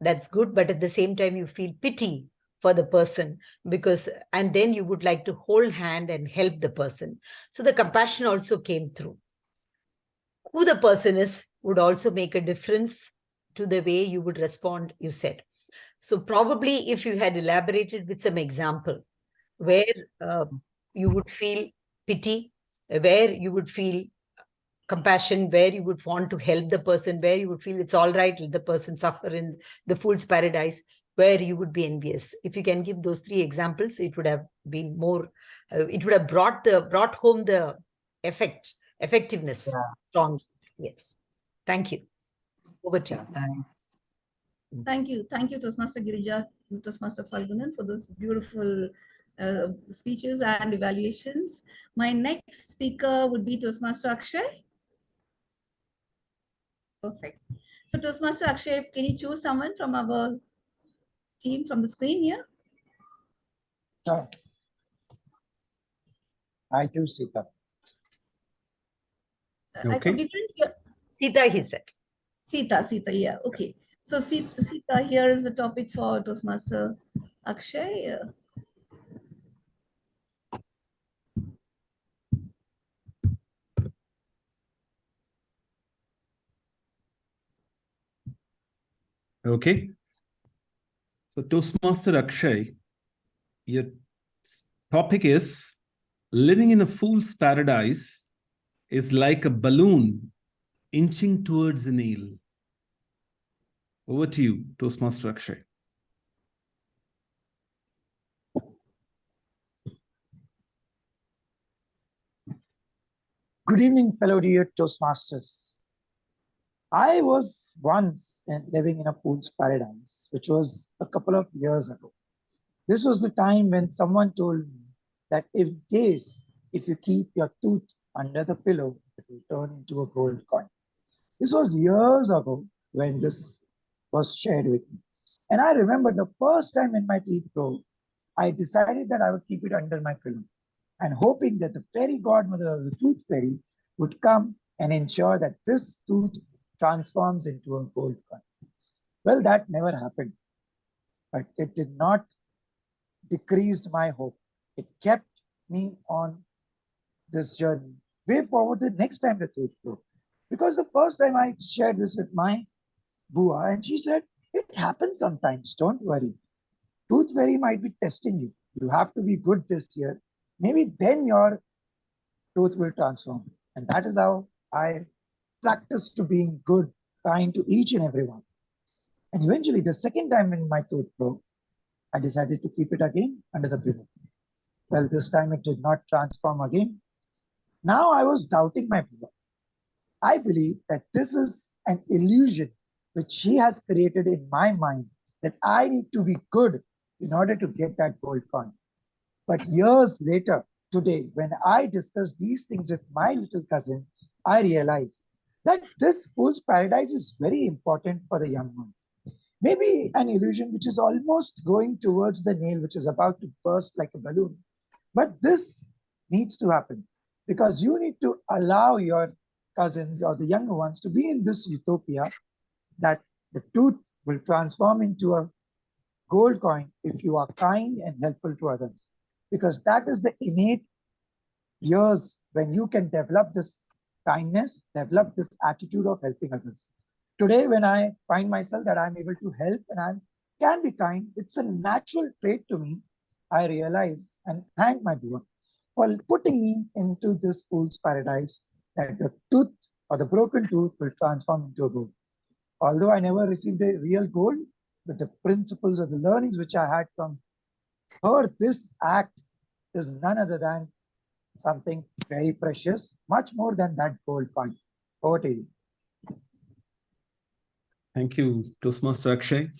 that's good. But at the same time, you feel pity for the person, because, and then you would like to hold hand and help the person. So the compassion also came through. Who the person is would also make a difference to the way you would respond, you said. So probably if you had elaborated with some example where you would feel pity, where you would feel compassion, where you would want to help the person, where you would feel it's all right, let the person suffer in the fool's paradise, where you would be envious. If you can give those three examples, it would have been more, it would have brought home the effectiveness strong. Yes. Thank you. Over to you. Thanks. Thank you, Toastmaster Girija, Toastmaster Falgunan, for those beautiful speeches and evaluations. My next speaker would be Toastmaster Akshay. Perfect. So Toastmaster Akshay, can you choose someone from our team from the screen here? Sure. I choose Sita. Okay. You can hear. Sita, he said. Sita, yeah, okay. So Sita, here is the topic for Toastmaster Akshay. Okay. So Toastmaster Akshay, your topic is living in a fool's paradise is like a balloon inching towards an eel. Over to you, Toastmaster Akshay. Good evening, fellow dear Toastmasters. I was once living in a fool's paradise, which was a couple of years ago. This was the time when someone told me that if you keep your tooth under the pillow, it will turn into a gold coin. This was years ago when this was shared with me. And I remember the first time when my teeth broke, I decided that I would keep it under my pillow and hoping that the fairy godmother or the tooth fairy would come and ensure that this tooth transforms into a gold coin. Well, that never happened, but it did not decrease my hope. It kept me on this journey way forward the next time the tooth broke. Because the first time I shared this with my Bua, and she said, it happens sometimes, don't worry. Tooth fairy might be testing you. You have to be good this year. Maybe then your tooth will transform. And that is how I practiced to being good, kind to each and everyone. And eventually, the second time when my tooth broke, I decided to keep it again under the pillow. Well, this time it did not transform again. Now I was doubting my pillow. I believe that this is an illusion which she has created in my mind that I need to be good in order to get that gold coin. But years later, today, when I discuss these things with my little cousin, I realize that this fool's paradise is very important for the young ones. Maybe an illusion which is almost going towards the nail, which is about to burst like a balloon. But this needs to happen because you need to allow your cousins or the younger ones to be in this utopia that the tooth will transform into a gold coin if you are kind and helpful to others. Because that is the innate years when you can develop this kindness, develop this attitude of helping others. Today, when I find myself that I'm able to help and I can be kind, it's a natural trait to me. I realize and thank my Buddha for putting me into this fool's paradise that the tooth or the broken tooth will transform into a gold. Although I never received a real gold, but the principles or the learnings which I had from her, this act is none other than something very precious, much more than that gold coin. Over to you. Thank you, Toastmaster Akshay.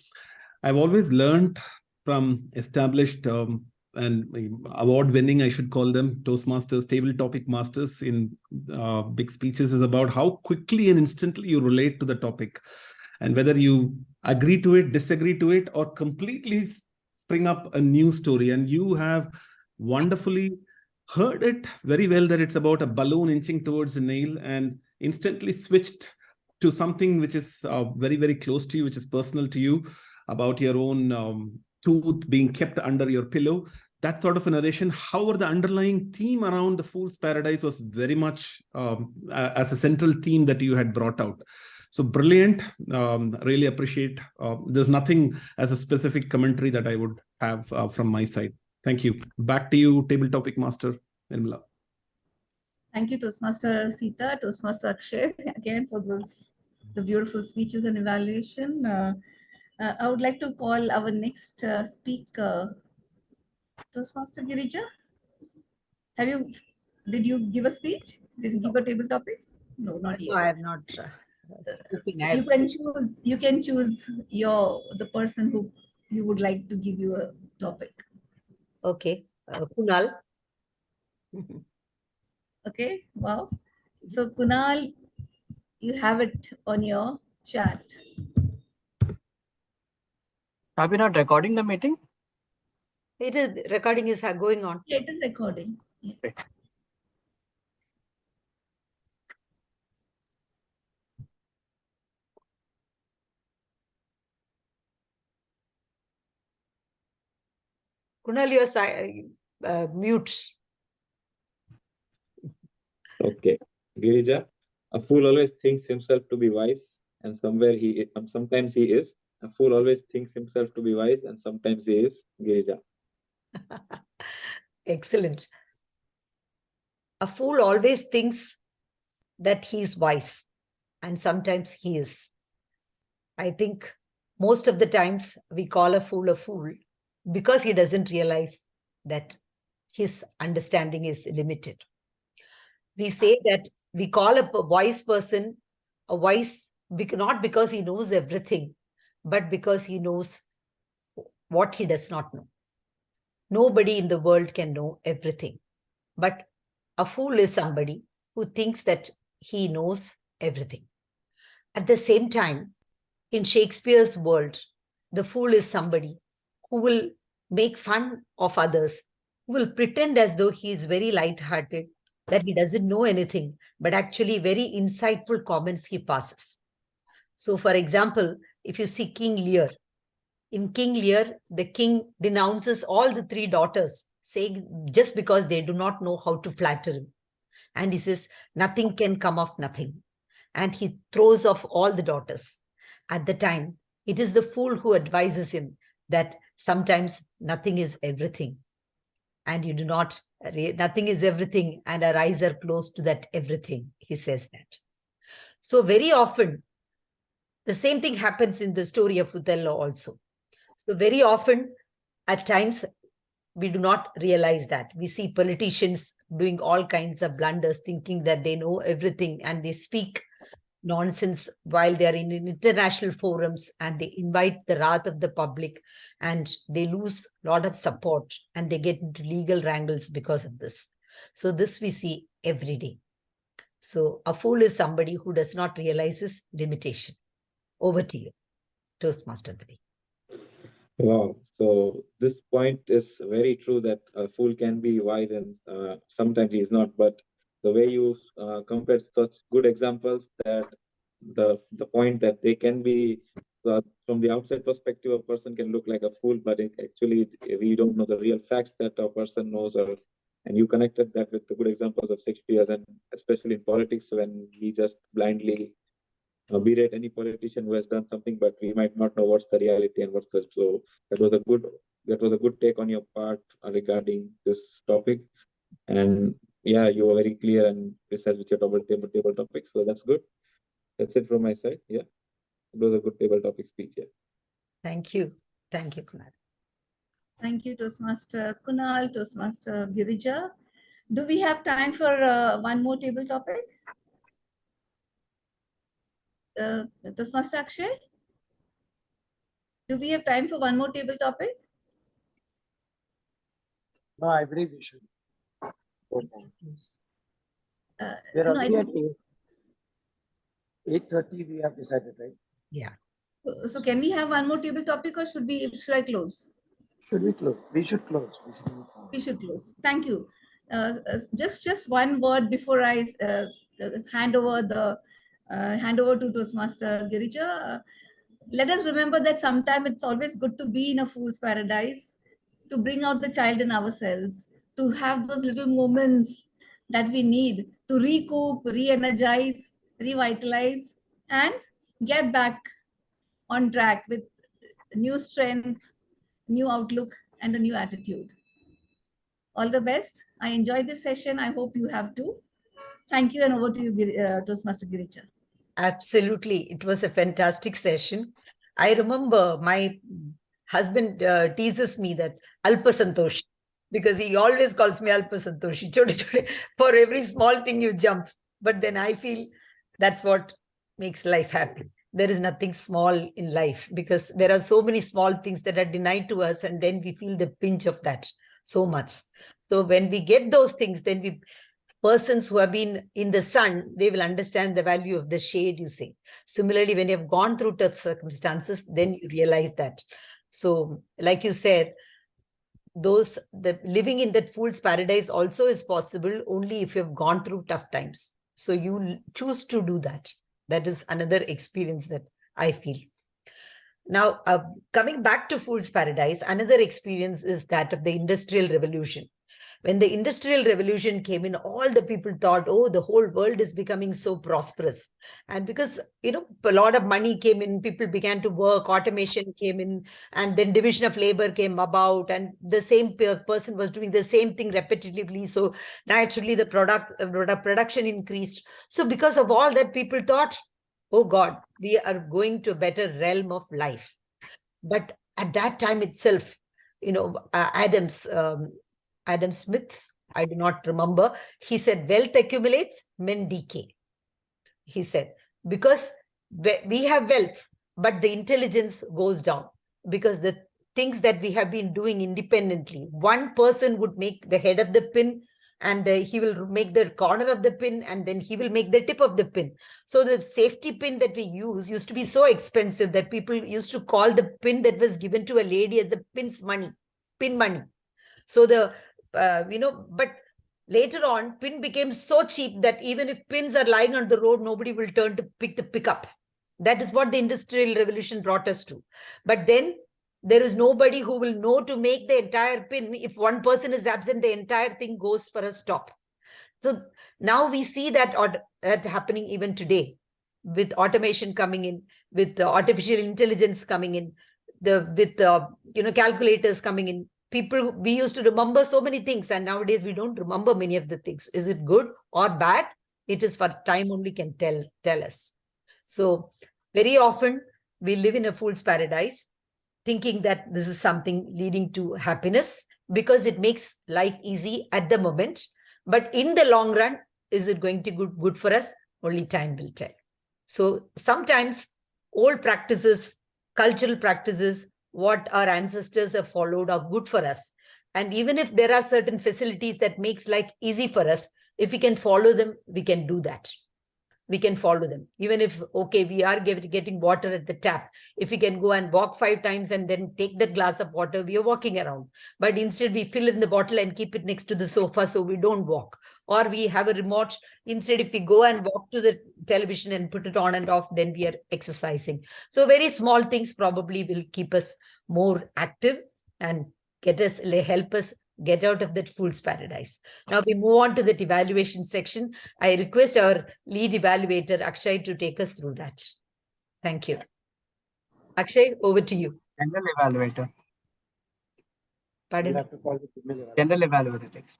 I've always learned from established and award-winning, I should call them, Toastmasters, table topic masters in big speeches is about how quickly and instantly you relate to the topic. And whether you agree to it, disagree to it, or completely spring up a new story. And you have wonderfully heard it very well that it's about a balloon inching towards a nail and instantly switched to something which is very, very close to you, which is personal to you, about your own tooth being kept under your pillow. That sort of a narration. However, the underlying theme around the Fool's Paradise was very much as a central theme that you had brought out. So brilliant. Really appreciate. There's nothing as a specific commentary that I would have from my side. Thank you. Back to you, table topic master, Nirmala. Thank you, Toastmaster Sita, Toastmaster Akshay, again for the beautiful speeches and evaluation. I would like to call our next speaker, Toastmaster Girija. Did you give a speech? Did you give a table topics? No, not yet. No, I have not. You can choose the person who you would like to give you a topic. Okay, Kunal. Okay, wow. So Kunal, you have it on your chat. Are we not recording the meeting? It is recording is going on. Yeah, it is recording. Yeah. Right. Kunal, you're mute. Okay. Girija, a fool always thinks himself to be wise, and sometimes he is. A fool always thinks himself to be wise, and sometimes he is. Girija. Excellent. A fool always thinks that he's wise, and sometimes he is. I think most of the times we call a fool because he doesn't realize that his understanding is limited. We say that we call a wise person a wise not because he knows everything, but because he knows what he does not know. Nobody in the world can know everything. But a fool is somebody who thinks that he knows everything. At the same time, in Shakespeare's world, the fool is somebody who will make fun of others, who will pretend as though he is very light-hearted, that he doesn't know anything, but actually very insightful comments he passes. So, for example, if you see King Lear, in King Lear, the king denounces all the three daughters, saying just because they do not know how to flatter him. And he says, nothing can come of nothing. And he throws off all the daughters. At the time, it is the fool who advises him that sometimes nothing is everything. And you do not, nothing is everything, and our eyes are closed to that everything. He says that. So very often, the same thing happens in the story of Othello also. So very often, at times, we do not realize that. We see politicians doing all kinds of blunders, thinking that they know everything, and they speak nonsense while they are in international forums, and they invite the wrath of the public, and they lose a lot of support, and they get into legal wrangles because of this. So this we see every day. So a fool is somebody who does not realize his limitation. Over to you. Toastmaster Dave. Wow. So this point is very true that a fool can be wise and sometimes he is not. But the way you compared such good examples, that the point that they can be from the outside perspective, a person can look like a fool, but actually we don't know the real facts that a person knows. And you connected that with the good examples of Shakespeare, and especially in politics when he just blindly berate any politician who has done something, but we might not know what's the reality and what's the. So that was a good take on your part regarding this topic. And yeah, you were very clear and precise with your table topic. So that's good. That's it from my side. Yeah, it was a good table topic speech. Yeah. Thank you. Thank you, Kunal. Thank you, Toastmaster Kunal, Toastmaster Girija. Do we have time for one more table topic? Toastmaster Akshay? Do we have time for one more table topic? No, I believe we should. Uh, We're no, already I at 8:30. We have decided, right? Yeah. So can we have one more table topic, or should I close? Should we close? We should close. We should close. Thank you. Just one word before I hand over to Toastmaster Girija. Let us remember that sometimes it's always good to be in a fool's paradise, to bring out the child in ourselves, to have those little moments that we need to recoup, re-energize, revitalize, and get back on track with new strength, new outlook, and a new attitude. All the best. I enjoyed this session. I hope you have too. Thank you, and over to you, Toastmaster Girija. Absolutely. It was a fantastic session. I remember my husband teases me that Alpa Santoshi, because he always calls me Alpa Santoshi. For every small thing you jump. But then I feel that's what makes life happy. There is nothing small in life, because there are so many small things that are denied to us, and then we feel the pinch of that so much. So when we get those things, then persons who have been in the sun, they will understand the value of the shade, you see. Similarly, when you have gone through tough circumstances, then you realize that. So like you said, the living in that fool's paradise also is possible only if you've gone through tough times. So you choose to do that. That is another experience that I feel. Now, coming back to fool's paradise, another experience is that of the Industrial Revolution. When the Industrial Revolution came in, all the people thought, oh, the whole world is becoming so prosperous. And because, a lot of money came in, people began to work, automation came in, and then division of labor came about, and the same person was doing the same thing repetitively. So naturally, the production increased. So because of all that, people thought, oh God, we are going to a better realm of life. But at that time itself, Adam Smith, I do not remember, he said, wealth accumulates, men decay. He said, because we have wealth, but the intelligence goes down, because the things that we have been doing independently, one person would make the head of the pin, and he will make the corner of the pin, and then he will make the tip of the pin. So the safety pin that we used to be so expensive that people used to call the pin that was given to a lady as the pin money. So but later on, pin became so cheap that even if pins are lying on the road, nobody will turn to pick the pickup. That is what the Industrial Revolution brought us to. But then there is nobody who will know to make the entire pin. If one person is absent, the entire thing goes for a stop. So now we see that happening even today, with automation coming in, with artificial intelligence coming in, with calculators coming in. We used to remember so many things, and nowadays we don't remember many of the things. Is it good or bad? It is for time only can tell us. So very often we live in a fool's paradise, thinking that this is something leading to happiness, because it makes life easy at the moment. But in the long run, is it going to be good for us? Only time will tell. So sometimes old practices, cultural practices, what our ancestors have followed are good for us. And even if there are certain facilities that makes life easy for us, if we can follow them, we can do that. we can follow them. Even if, okay, we are getting water at the tap, if we can go and walk 5 times and then take that glass of water, we are walking around. But instead we fill in the bottle and keep it next to the sofa so we don't walk. Or we have a remote. Instead, if we go and walk to the television and put it on and off, then we are exercising. So very small things probably will keep us more active and help us get out of that fool's paradise. Now we move on to that evaluation section. I request our lead evaluator, Akshay, to take us through that. Thank you. Akshay, over to you. General evaluator. Pardon? You'll have to call the general evaluator. General evaluator text.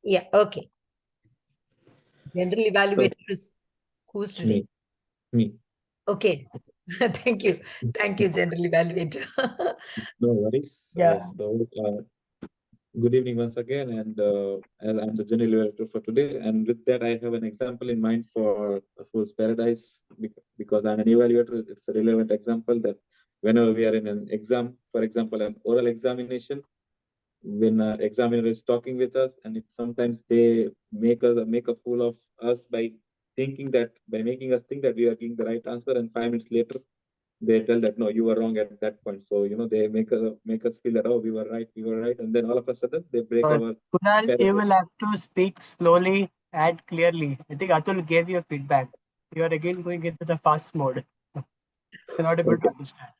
Yeah, okay. General evaluator is who's today? Me. Okay. Thank you. Thank you, general evaluator. No worries. Yeah. Good evening once again, and I'm the general evaluator for today. And with that, I have an example in mind for a fool's paradise. Because I'm an evaluator, it's a relevant example that whenever we are in an exam, for example, an oral examination, when an examiner is talking with us, and sometimes they make a fool of us by making us think that we are giving the right answer, and 5 minutes later they tell that no, you were wrong at that point. So they make us feel that, oh, we were right, and then all of a sudden they break our Kunal, you paradigm. will have to speak slowly and clearly. I think Atul gave you feedback. You are again going into the fast mode. You're not able to understand.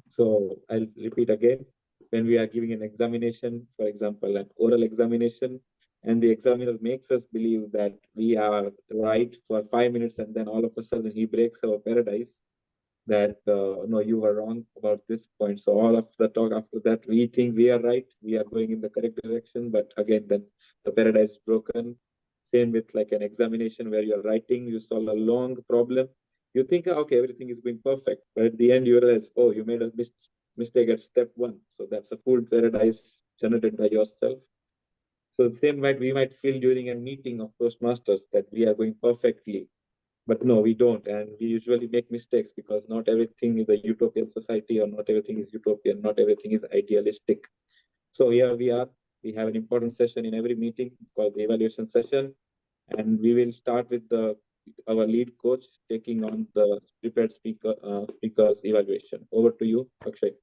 So I'll repeat again. When we are giving an examination, for example, an oral examination, and the examiner makes us believe that we are right for 5 minutes, and then all of a sudden he breaks our paradise, that no, you were wrong about this point. So all of the talk after that, we think we are right, we are going in the correct direction, but again, then the paradise is broken. Same with like an examination where you're writing, you solve a long problem. You think, okay, everything is going perfect, but at the end you realize, oh, you made a mistake at step 1. So that's a full paradise generated by yourself. So the same way we might feel during a meeting of Toastmasters that we are going perfectly, but no, we don't. And we usually make mistakes because not everything is a utopian society, or not everything is utopian, not everything is idealistic. So here we are. We have an important session in every meeting called the evaluation session. And we will start with our lead coach taking on the prepared speakers evaluation. Over to you, Akshay.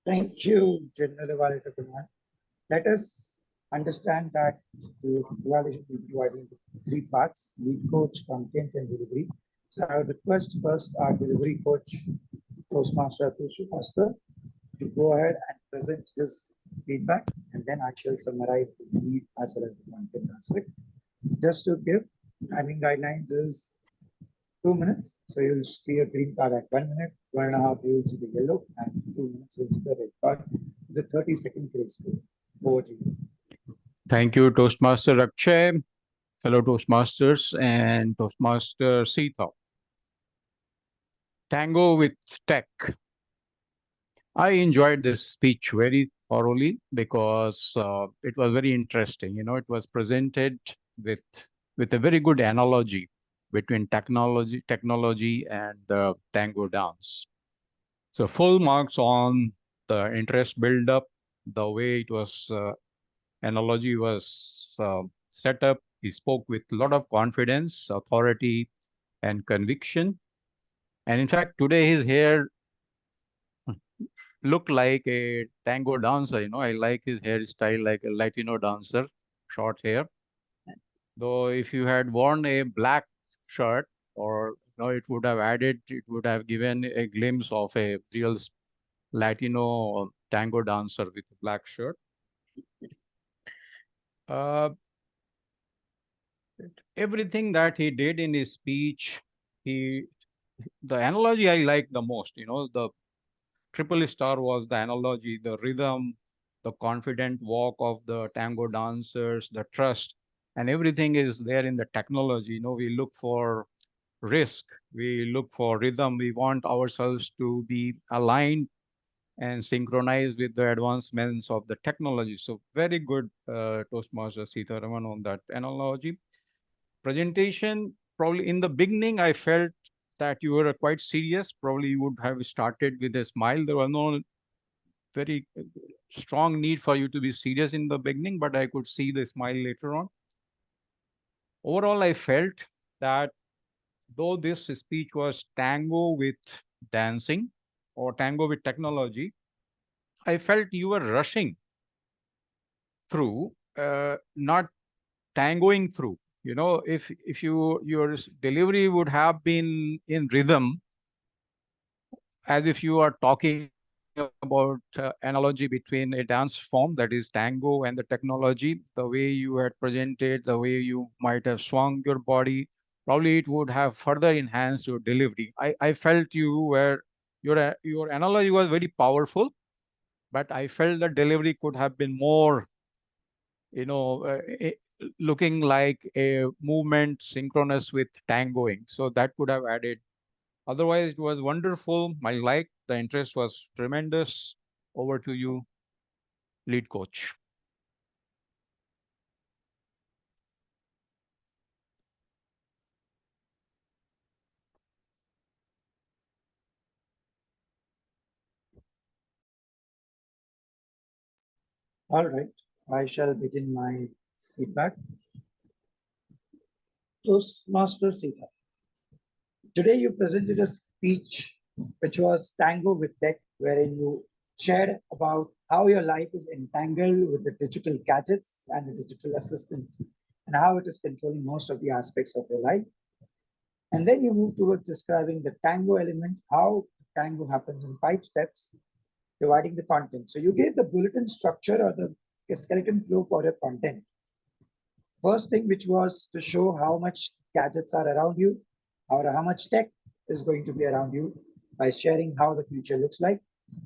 Thank you, General Evaluator Kunal. Let us understand that the evaluation will be divided into 3 parts: lead coach, content, and delivery. So I would request first our delivery coach, Toastmaster Toastmaster, to go ahead and present his feedback, and then I shall summarize the lead as well as the content aspect. Just to give timing guidelines is 2 minutes. So you'll see a green card at 1 minute, 1.5 you will see the yellow, and 2 minutes you will see the red card. The 30-second grace period. Over to you. Thank you, Toastmaster Akshay, fellow Toastmasters, and Toastmaster Sita. Tango with Tech. I enjoyed this speech very thoroughly because it was very interesting. It was presented with a very good analogy between technology and the tango dance. So full marks on the interest build-up, the way it was analogy was set up. He spoke with a lot of confidence, authority, and conviction. And in fact, today his hair looked like a tango dancer. I like his hairstyle like a Latino dancer, short hair. Though if you had worn a black shirt, or it would have given a glimpse of a real Latino tango dancer with a black shirt. Everything that he did in his speech, the analogy I like the most, the triple star was the analogy, the rhythm, the confident walk of the tango dancers, the trust, and everything is there in the technology. We look for risk, we look for rhythm, we want ourselves to be aligned and synchronized with the advancements of the technology. So very good, Toastmaster Sitaraman, on that analogy. Presentation, probably in the beginning, I felt that you were quite serious. Probably you would have started with a smile. There was no very strong need for you to be serious in the beginning, but I could see the smile later on. Overall, I felt that though this speech was tango with dancing or tango with technology, I felt you were rushing through, not tangoing through. You know, if your delivery would have been in rhythm, as if you are talking about analogy between a dance form, that is tango, and the technology, the way you had presented, the way you might have swung your body, probably it would have further enhanced your delivery. I felt you were, your analogy was very powerful, but I felt the delivery could have been more, you know, looking like a movement synchronous with tangoing. So that could have added. Otherwise, it was wonderful. I liked, the interest was tremendous. Over to you, lead coach. All right, I shall begin my feedback. Toastmaster Sita. Today you presented a speech which was Tango with Tech, wherein you shared about how your life is entangled with the digital gadgets and the digital assistant, and how it is controlling most of the aspects of your life. And then you move towards describing the tango element, how tango happens in 5 steps, dividing the content. So you gave the bulletin structure or the skeleton flow for your content. First thing, which was to show how much gadgets are around you, or how much tech is going to be around you by sharing how the future looks like.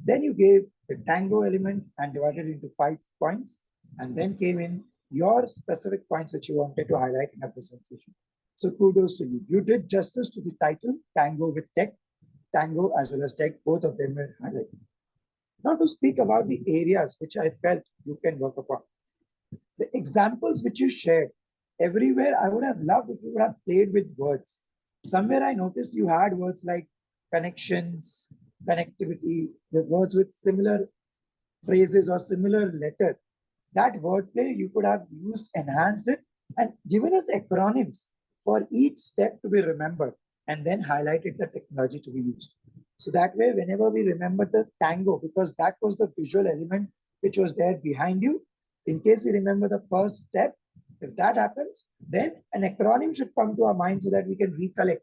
Then you gave the tango element and divided into 5 points, and then came in your specific points which you wanted to highlight in a presentation. So kudos to you. You did justice to the title, Tango with Tech. Tango as well as tech, both of them were highlighted. Now to speak about the areas which I felt you can work upon. The examples which you shared, everywhere I would have loved if you would have played with words. Somewhere I noticed you had words like connections, connectivity, the words with similar phrases or similar letter. That wordplay you could have used, enhanced it, and given us acronyms for each step to be remembered, and then highlighted the technology to be used. So that way, whenever we remember the tango, because that was the visual element which was there behind you, in case we remember the first step, if that happens, then an acronym should come to our mind so that we can recollect.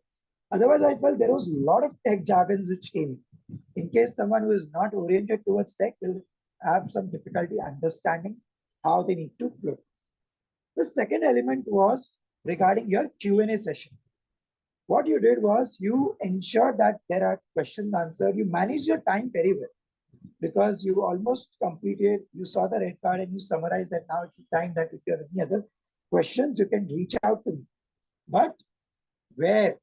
Otherwise, I felt there was a lot of tech jargons which came in case someone who is not oriented towards tech will have some difficulty understanding how they need to flow. The second element was regarding your Q&A session. What you did was you ensured that there are questions answered. You managed your time very well because you almost completed, you saw the red card and you summarized that now it's the time that if you have any other questions, you can reach out to me. But where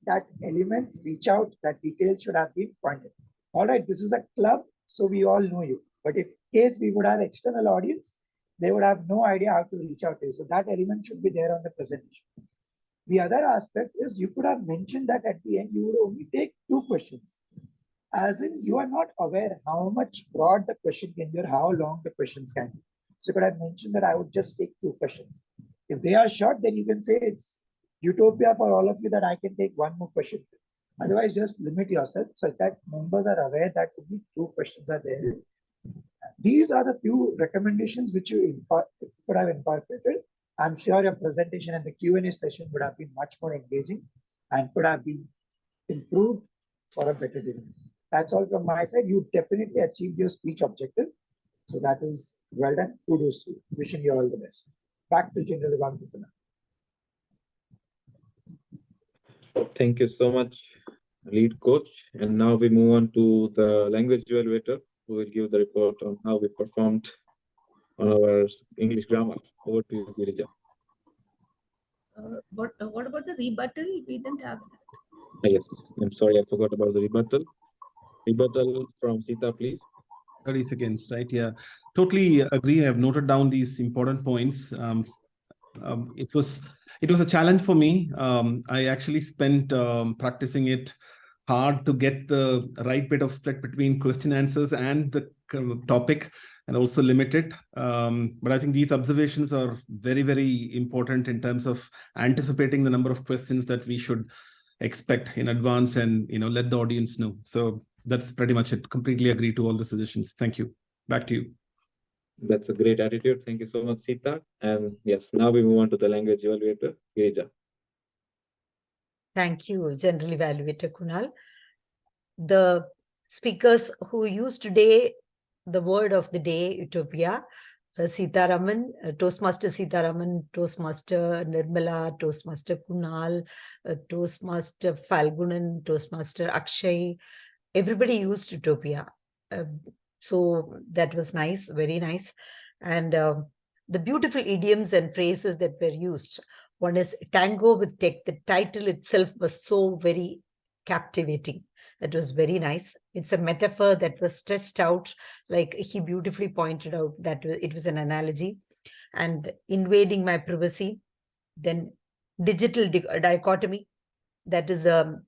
that element, reach out, that detail should have been pointed. All right, this is a club, so we all know you. But if case we would have external audience, they would have no idea how to reach out to you. So that element should be there on the presentation. The other aspect is you could have mentioned that at the end, you would only take 2 questions. As in, you are not aware how much broad the question can be or how long the questions can be. So you could have mentioned that I would just take 2 questions. If they are short, then you can say it's utopia for all of you that I can take 1 more question. Otherwise, just limit yourself such that members are aware that only 2 questions are there. These are the few recommendations which you could have incorporated. I'm sure your presentation and the Q&A session would have been much more engaging and could have been improved for a better delivery. That's all from my side. You definitely achieved your speech objective. So that is well done. Kudos to you. Wishing you all the best. Back to General Ivangupana. Thank you so much, lead coach. And now we move on to the language evaluator, who will give the report on how we performed on our English grammar. Over to you, Girija. What about the rebuttal? We didn't have that. Yes, I'm sorry, I forgot about the rebuttal. Rebuttal from Sita, please. 30 seconds, right? Yeah, totally agree. I've noted down these important points. It was a challenge for me. I actually spent practicing it hard to get the right bit of split between question answers and the topic, and also limit it. But I think these observations are very, very important in terms of anticipating the number of questions that we should expect in advance, and let the audience know. So that's pretty much it. Completely agree to all the suggestions. Thank you. Back to you. That's a great attitude. Thank you so much, Sita. And yes, now we move on to the language evaluator, Girija. Thank you, General Evaluator Kunal. The speakers who used today the word of the day, utopia, Sitaraman, Toastmaster Sitaraman, Toastmaster Nirmala, Toastmaster Kunal, Toastmaster Falgunan, Toastmaster Akshay. Everybody used utopia. So that was nice, very nice. And the beautiful idioms and phrases that were used. One is Tango with Tech. The title itself was so very captivating. That was very nice. It's a metaphor that was stretched out, like he beautifully pointed out that it was an analogy. And invading my privacy. Then digital dichotomy. That is a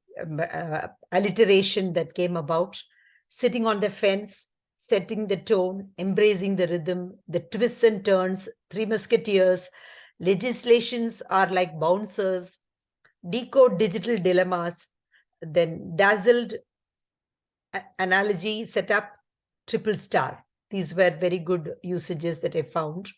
alliteration that came about. Sitting on the fence, setting the tone, embracing the rhythm, the twists and turns, Three Musketeers. Legislations are like bouncers. Decode digital dilemmas. Then dazzled analogy setup, triple star. These were very good usages that I found.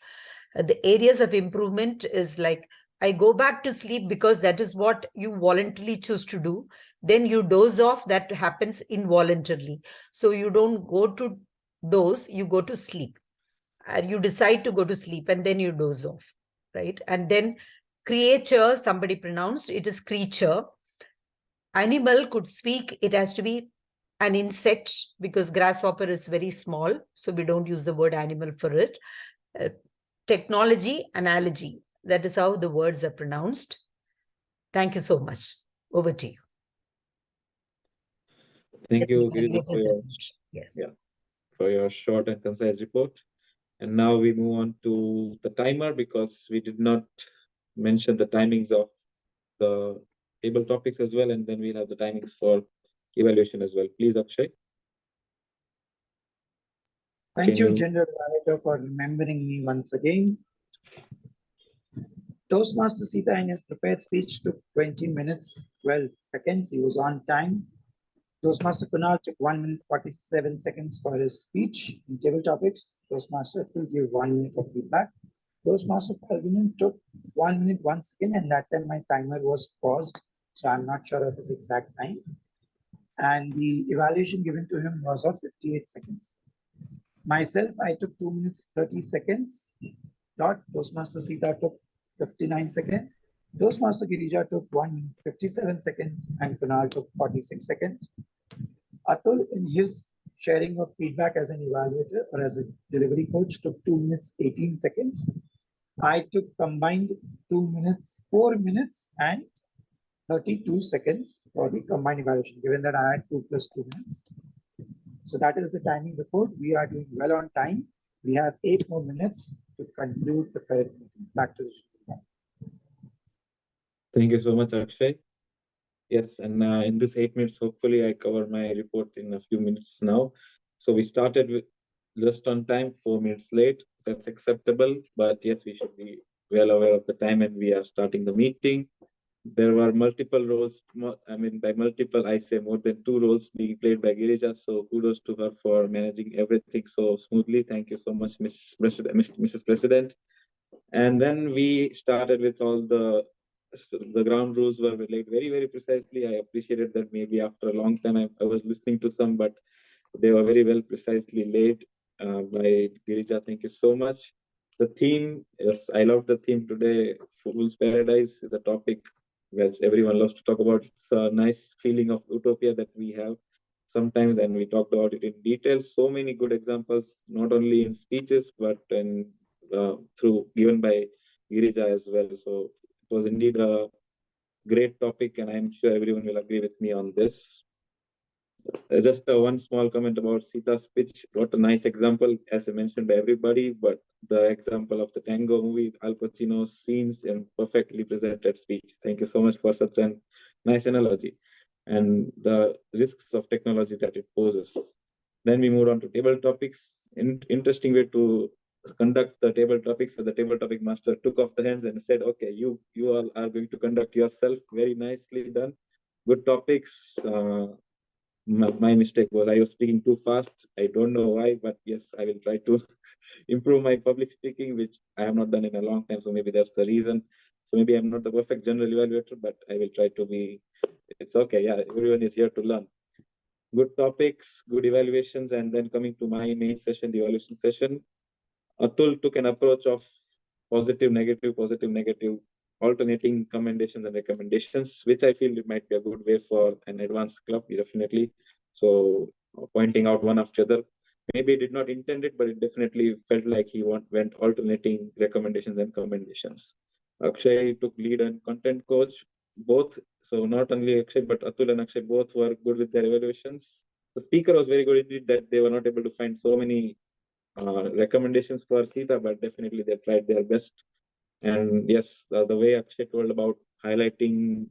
The areas of improvement is like, I go back to sleep because that is what you voluntarily choose to do. Then you doze off, that happens involuntarily. So you don't go to doze, you go to sleep. You decide to go to sleep and then you doze off, right? And then creature, somebody pronounced, it is creature. Animal could speak, it has to be an insect because grasshopper is very small. So we don't use the word animal for it. Technology, analogy. That is how the words are pronounced. Thank you so much. Over to you. Thank you, Girija, for your short and concise report. And now we move on to the timer, because we did not mention the timings of the table topics as well, and then we'll have the timings for evaluation as well. Please, Akshay. Thank you, General Evaluator, for remembering me once again. Toastmaster Sita in his prepared speech took 20 minutes, 12 seconds. He was on time. Toastmaster Kunal took 1 minute, 47 seconds for his speech. In table topics, Toastmaster will give 1 minute of feedback. Toastmaster Falgunan took 1 minute, 1 second, and that time my timer was paused. So I'm not sure of his exact time. And the evaluation given to him was of 58 seconds. Myself, I took 2 minutes, 30 seconds. Toastmaster Sita took 59 seconds. Toastmaster Girija took 1 minute, 57 seconds, and Kunal took 46 seconds. Atul, in his sharing of feedback as an evaluator or as a delivery coach, took 2 minutes, 18 seconds. I took combined 2 minutes, 4 minutes, and 32 seconds for the combined evaluation, given that I had 2 plus 2 minutes. So that is the timing report. We are doing well on time. We have 8 more minutes to conclude the parent meeting. Back to the show. Thank you so much, Akshay. Yes, and in this 8 minutes, hopefully I cover my report in a few minutes now. So we started with just on time, 4 minutes late. That's acceptable, but yes, we should be well aware of the time, and we are starting the meeting. There were multiple roles. I mean, by multiple, I say more than 2 roles being played by Girija. So kudos to her for managing everything so smoothly. Thank you so much, Mrs. President. And then we started with all the ground rules were laid very, very precisely. I appreciated that. Maybe after a long time, I was listening to some, but they were very well precisely laid by Girija. Thank you so much. The theme, yes, I love the theme today. Fool's Paradise is a topic which everyone loves to talk about. It's a nice feeling of utopia that we have sometimes, and we talked about it in detail. So many good examples, not only in speeches, but in through given by Girija as well. So it was indeed a great topic, and I'm sure everyone will agree with me on this. Just one small comment about Sita's speech. What a nice example, as I mentioned by everybody, but the example of the Tango movie, Al Pacino's scenes and perfectly presented speech. Thank you so much for such a nice analogy. and the risks of technology that it poses. Then we moved on to table topics. Interesting way to conduct the table topics, where the table topic master took off the hands and said, okay, you all are going to conduct yourself. Very nicely done. Good topics. My mistake was I was speaking too fast. I don't know why, but yes, I will try to improve my public speaking, which I have not done in a long time. So maybe that's the reason. So maybe I'm not the perfect general evaluator, but I will try to be. It's okay. Yeah, everyone is here to learn. Good topics, good evaluations, and then coming to my main session, the evaluation session, Atul took an approach of positive, negative, alternating commendations and recommendations, which I feel it might be a good way for an advanced club, definitely. So pointing out one after the other. Maybe he did not intend it, but it definitely felt like he went alternating recommendations and commendations. Akshay took lead and content coach, both. So not only Akshay, but Atul and Akshay both were good with their evaluations. The speaker was very good indeed that they were not able to find so many recommendations for Sita, but definitely they tried their best. And yes, the way Akshay told about highlighting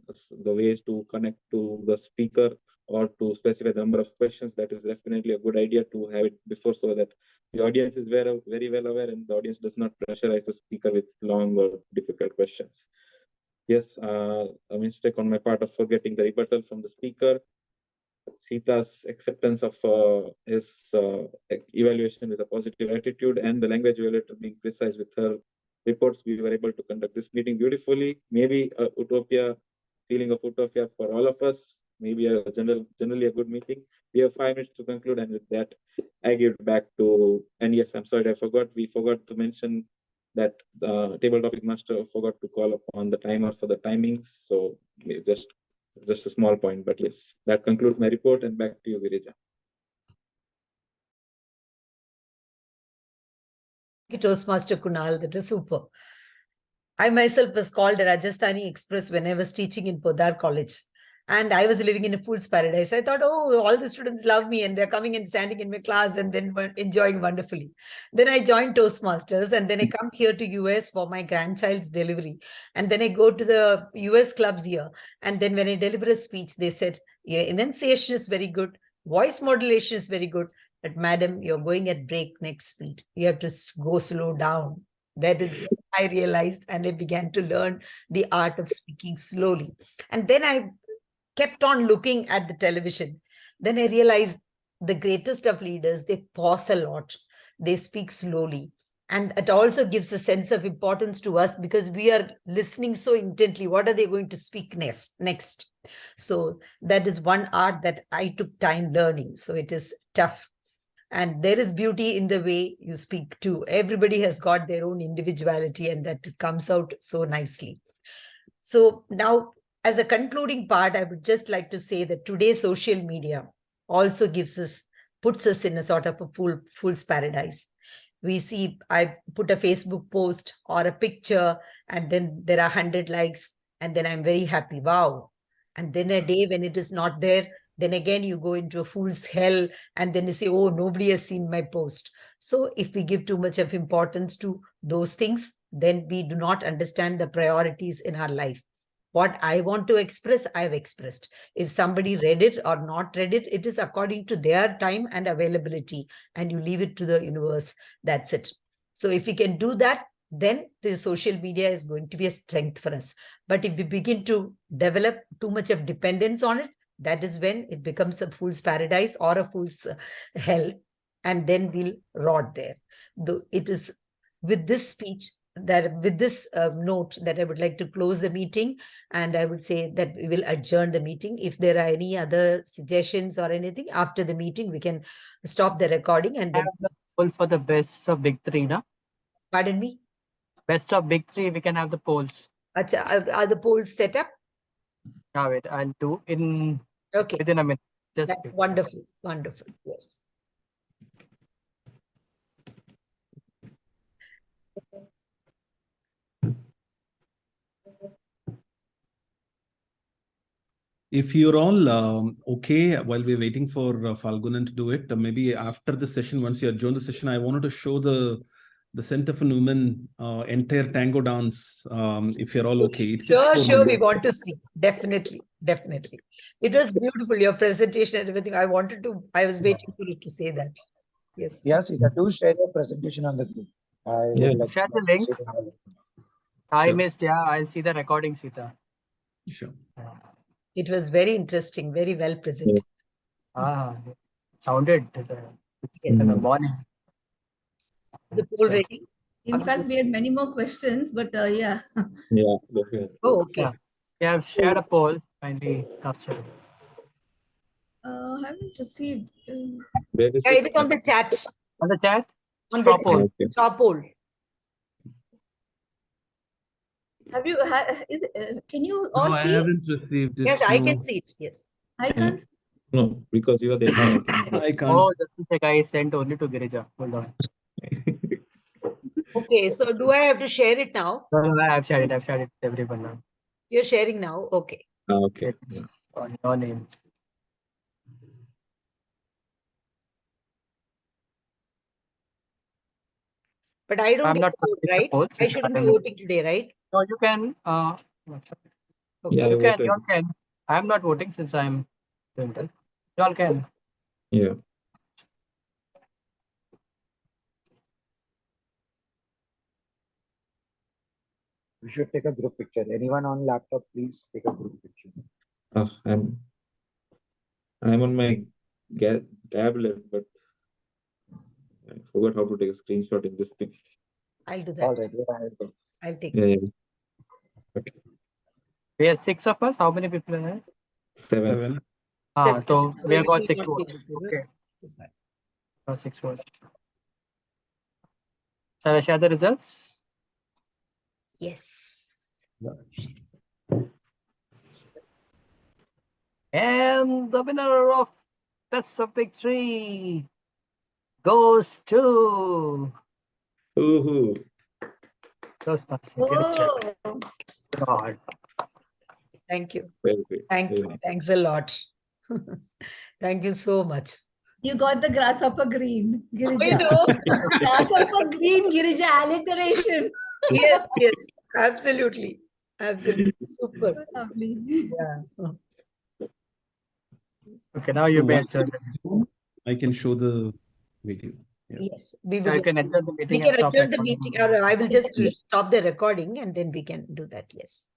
the ways to connect to the speaker or to specify the number of questions, that is definitely a good idea to have it before, so that the audience is very well aware and the audience does not pressurize the speaker with long or difficult questions. Yes, a mistake on my part of forgetting the rebuttal from the speaker. Sita's acceptance of his evaluation with a positive attitude, and the language evaluator being precise with her reports, we were able to conduct this meeting beautifully. Maybe a feeling of utopia for all of us. Maybe generally a good meeting. We have 5 minutes to conclude, and with that, I give it back to. And yes, I'm sorry, we forgot to mention that the table topic master forgot to call upon the timer for the timings. So just a small point, but yes, that concludes my report, and back to you, Girija. Toastmaster Kunal, that was super. I myself was called a Rajasthani Express when I was teaching in Podar College. And I was living in a fool's paradise. I thought, oh, all the students love me and they're coming and standing in my class and then enjoying wonderfully. Then I joined Toastmasters, and then I come here to US for my grandchild's delivery. And then I go to the US clubs here. And then when I deliver a speech, they said, your enunciation is very good. Voice modulation is very good. But madam, you're going at breakneck speed. You have to go slow down. That is what I realized, and I began to learn the art of speaking slowly. And then I kept on looking at the television. Then I realized the greatest of leaders, they pause a lot. They speak slowly. And it also gives a sense of importance to us because we are listening so intently. What are they going to speak next? So that is one art that I took time learning. So it is tough. And there is beauty in the way you speak too. Everybody has got their own individuality, and that comes out so nicely. So now, as a concluding part, I would just like to say that today's social media also puts us in a sort of a fool's paradise. We see, I put a Facebook post or a picture, and then there are 100 likes, and then I'm very happy. Wow. And then a day when it is not there, then again you go into a fool's hell, and then you say, oh, nobody has seen my post. So if we give too much of importance to those things, then we do not understand the priorities in our life. What I want to express, I've expressed. If somebody read it or not read it, it is according to their time and availability, and you leave it to the universe. That's it. So if we can do that, then the social media is going to be a strength for us. But if we begin to develop too much of dependence on it, that is when it becomes a fool's paradise or a fool's hell, and then we'll rot there. Though it is with this speech, that with this note, that I would like to close the meeting, and I would say that we will adjourn the meeting. If there are any other suggestions or anything after the meeting, we can stop the recording and then Have the poll for the best of big three, na? Pardon me? Best of big three, we can have the polls. Are the polls set up? Now wait, I'll do Okay, within a minute. Just that's wonderful. Wonderful. Yes. If you're all okay, while we're waiting for Falgunan to do it, maybe after the session, once you adjourn the session, I wanted to show the the Center for Women entire tango dance, if you're all okay. It's just Sure, 4 sure. We minutes. want to see. Definitely, definitely. It was beautiful, your presentation and everything. I was waiting for you to say that. Yes. Yeah, Sita, do share your presentation on the group. I would Yeah. like Share the to link. see it on the link. I Sure. missed, yeah, I'll see the recording, Sita. Sure. It was very interesting, very well presented. Ah, sounded Yes. in the Mm. morning. The poll ready? In fact, we had many more questions, but yeah. Yeah, definitely. Oh, okay. Yeah. We have shared a poll, kindly cast it. Haven't received. Where is Yeah, it? it is on the chat. On the chat, On straw the poll. chat. Okay. Straw poll. Have you? Can you all No, I see? haven't received it. Yes, I No. can see it. Yes. I can't. See. No, because you are the admin, I think. I can't. Oh, just a sec, I sent only to Girija. Hold on. Okay, so do I have to share it now? No, I've shared it to everyone now. You're sharing now? Okay. Okay. It's on your name. But I don't I'm get not to vote, casting the right? poll I since shouldn't be I'm- voting today, right? No, you can. Okay. Yeah, I You can. voted. You all can. I'm not voting since I'm doing that. You all can. Yeah. We should take a group picture. Anyone on laptop, please take a group picture. I'm on my tablet, but I forgot how to take a screenshot in this thing. I'll do that. All right, yeah, I'll go. I'll take Yeah, it. yeah. Okay. We have 6 of us. How many people are there? 7. 7. So we have got we 6 want votes. to do Okay, this. That's right. got 6 votes. Shall I share the results? Yes. And the winner of Best of Big 3 goes to Ooh. Toastmaster. Oh, God. Thank you. Very good. Thank Very you. nice. Thanks a lot. Thank you so much. you got the grasshopper green, You Girija. know? Grasshopper green, Girija alliteration. Yes, yes. Absolutely. Absolutely. Super. Lovely. Yeah. Okay, now you So may once adjourn. it's I can show the video. Yeah. Yes. We Yeah, will. you can adjourn the We meeting can and stop adjourn the recording. meeting, or I will just Yeah. stop the recording and then we can do that. Yes.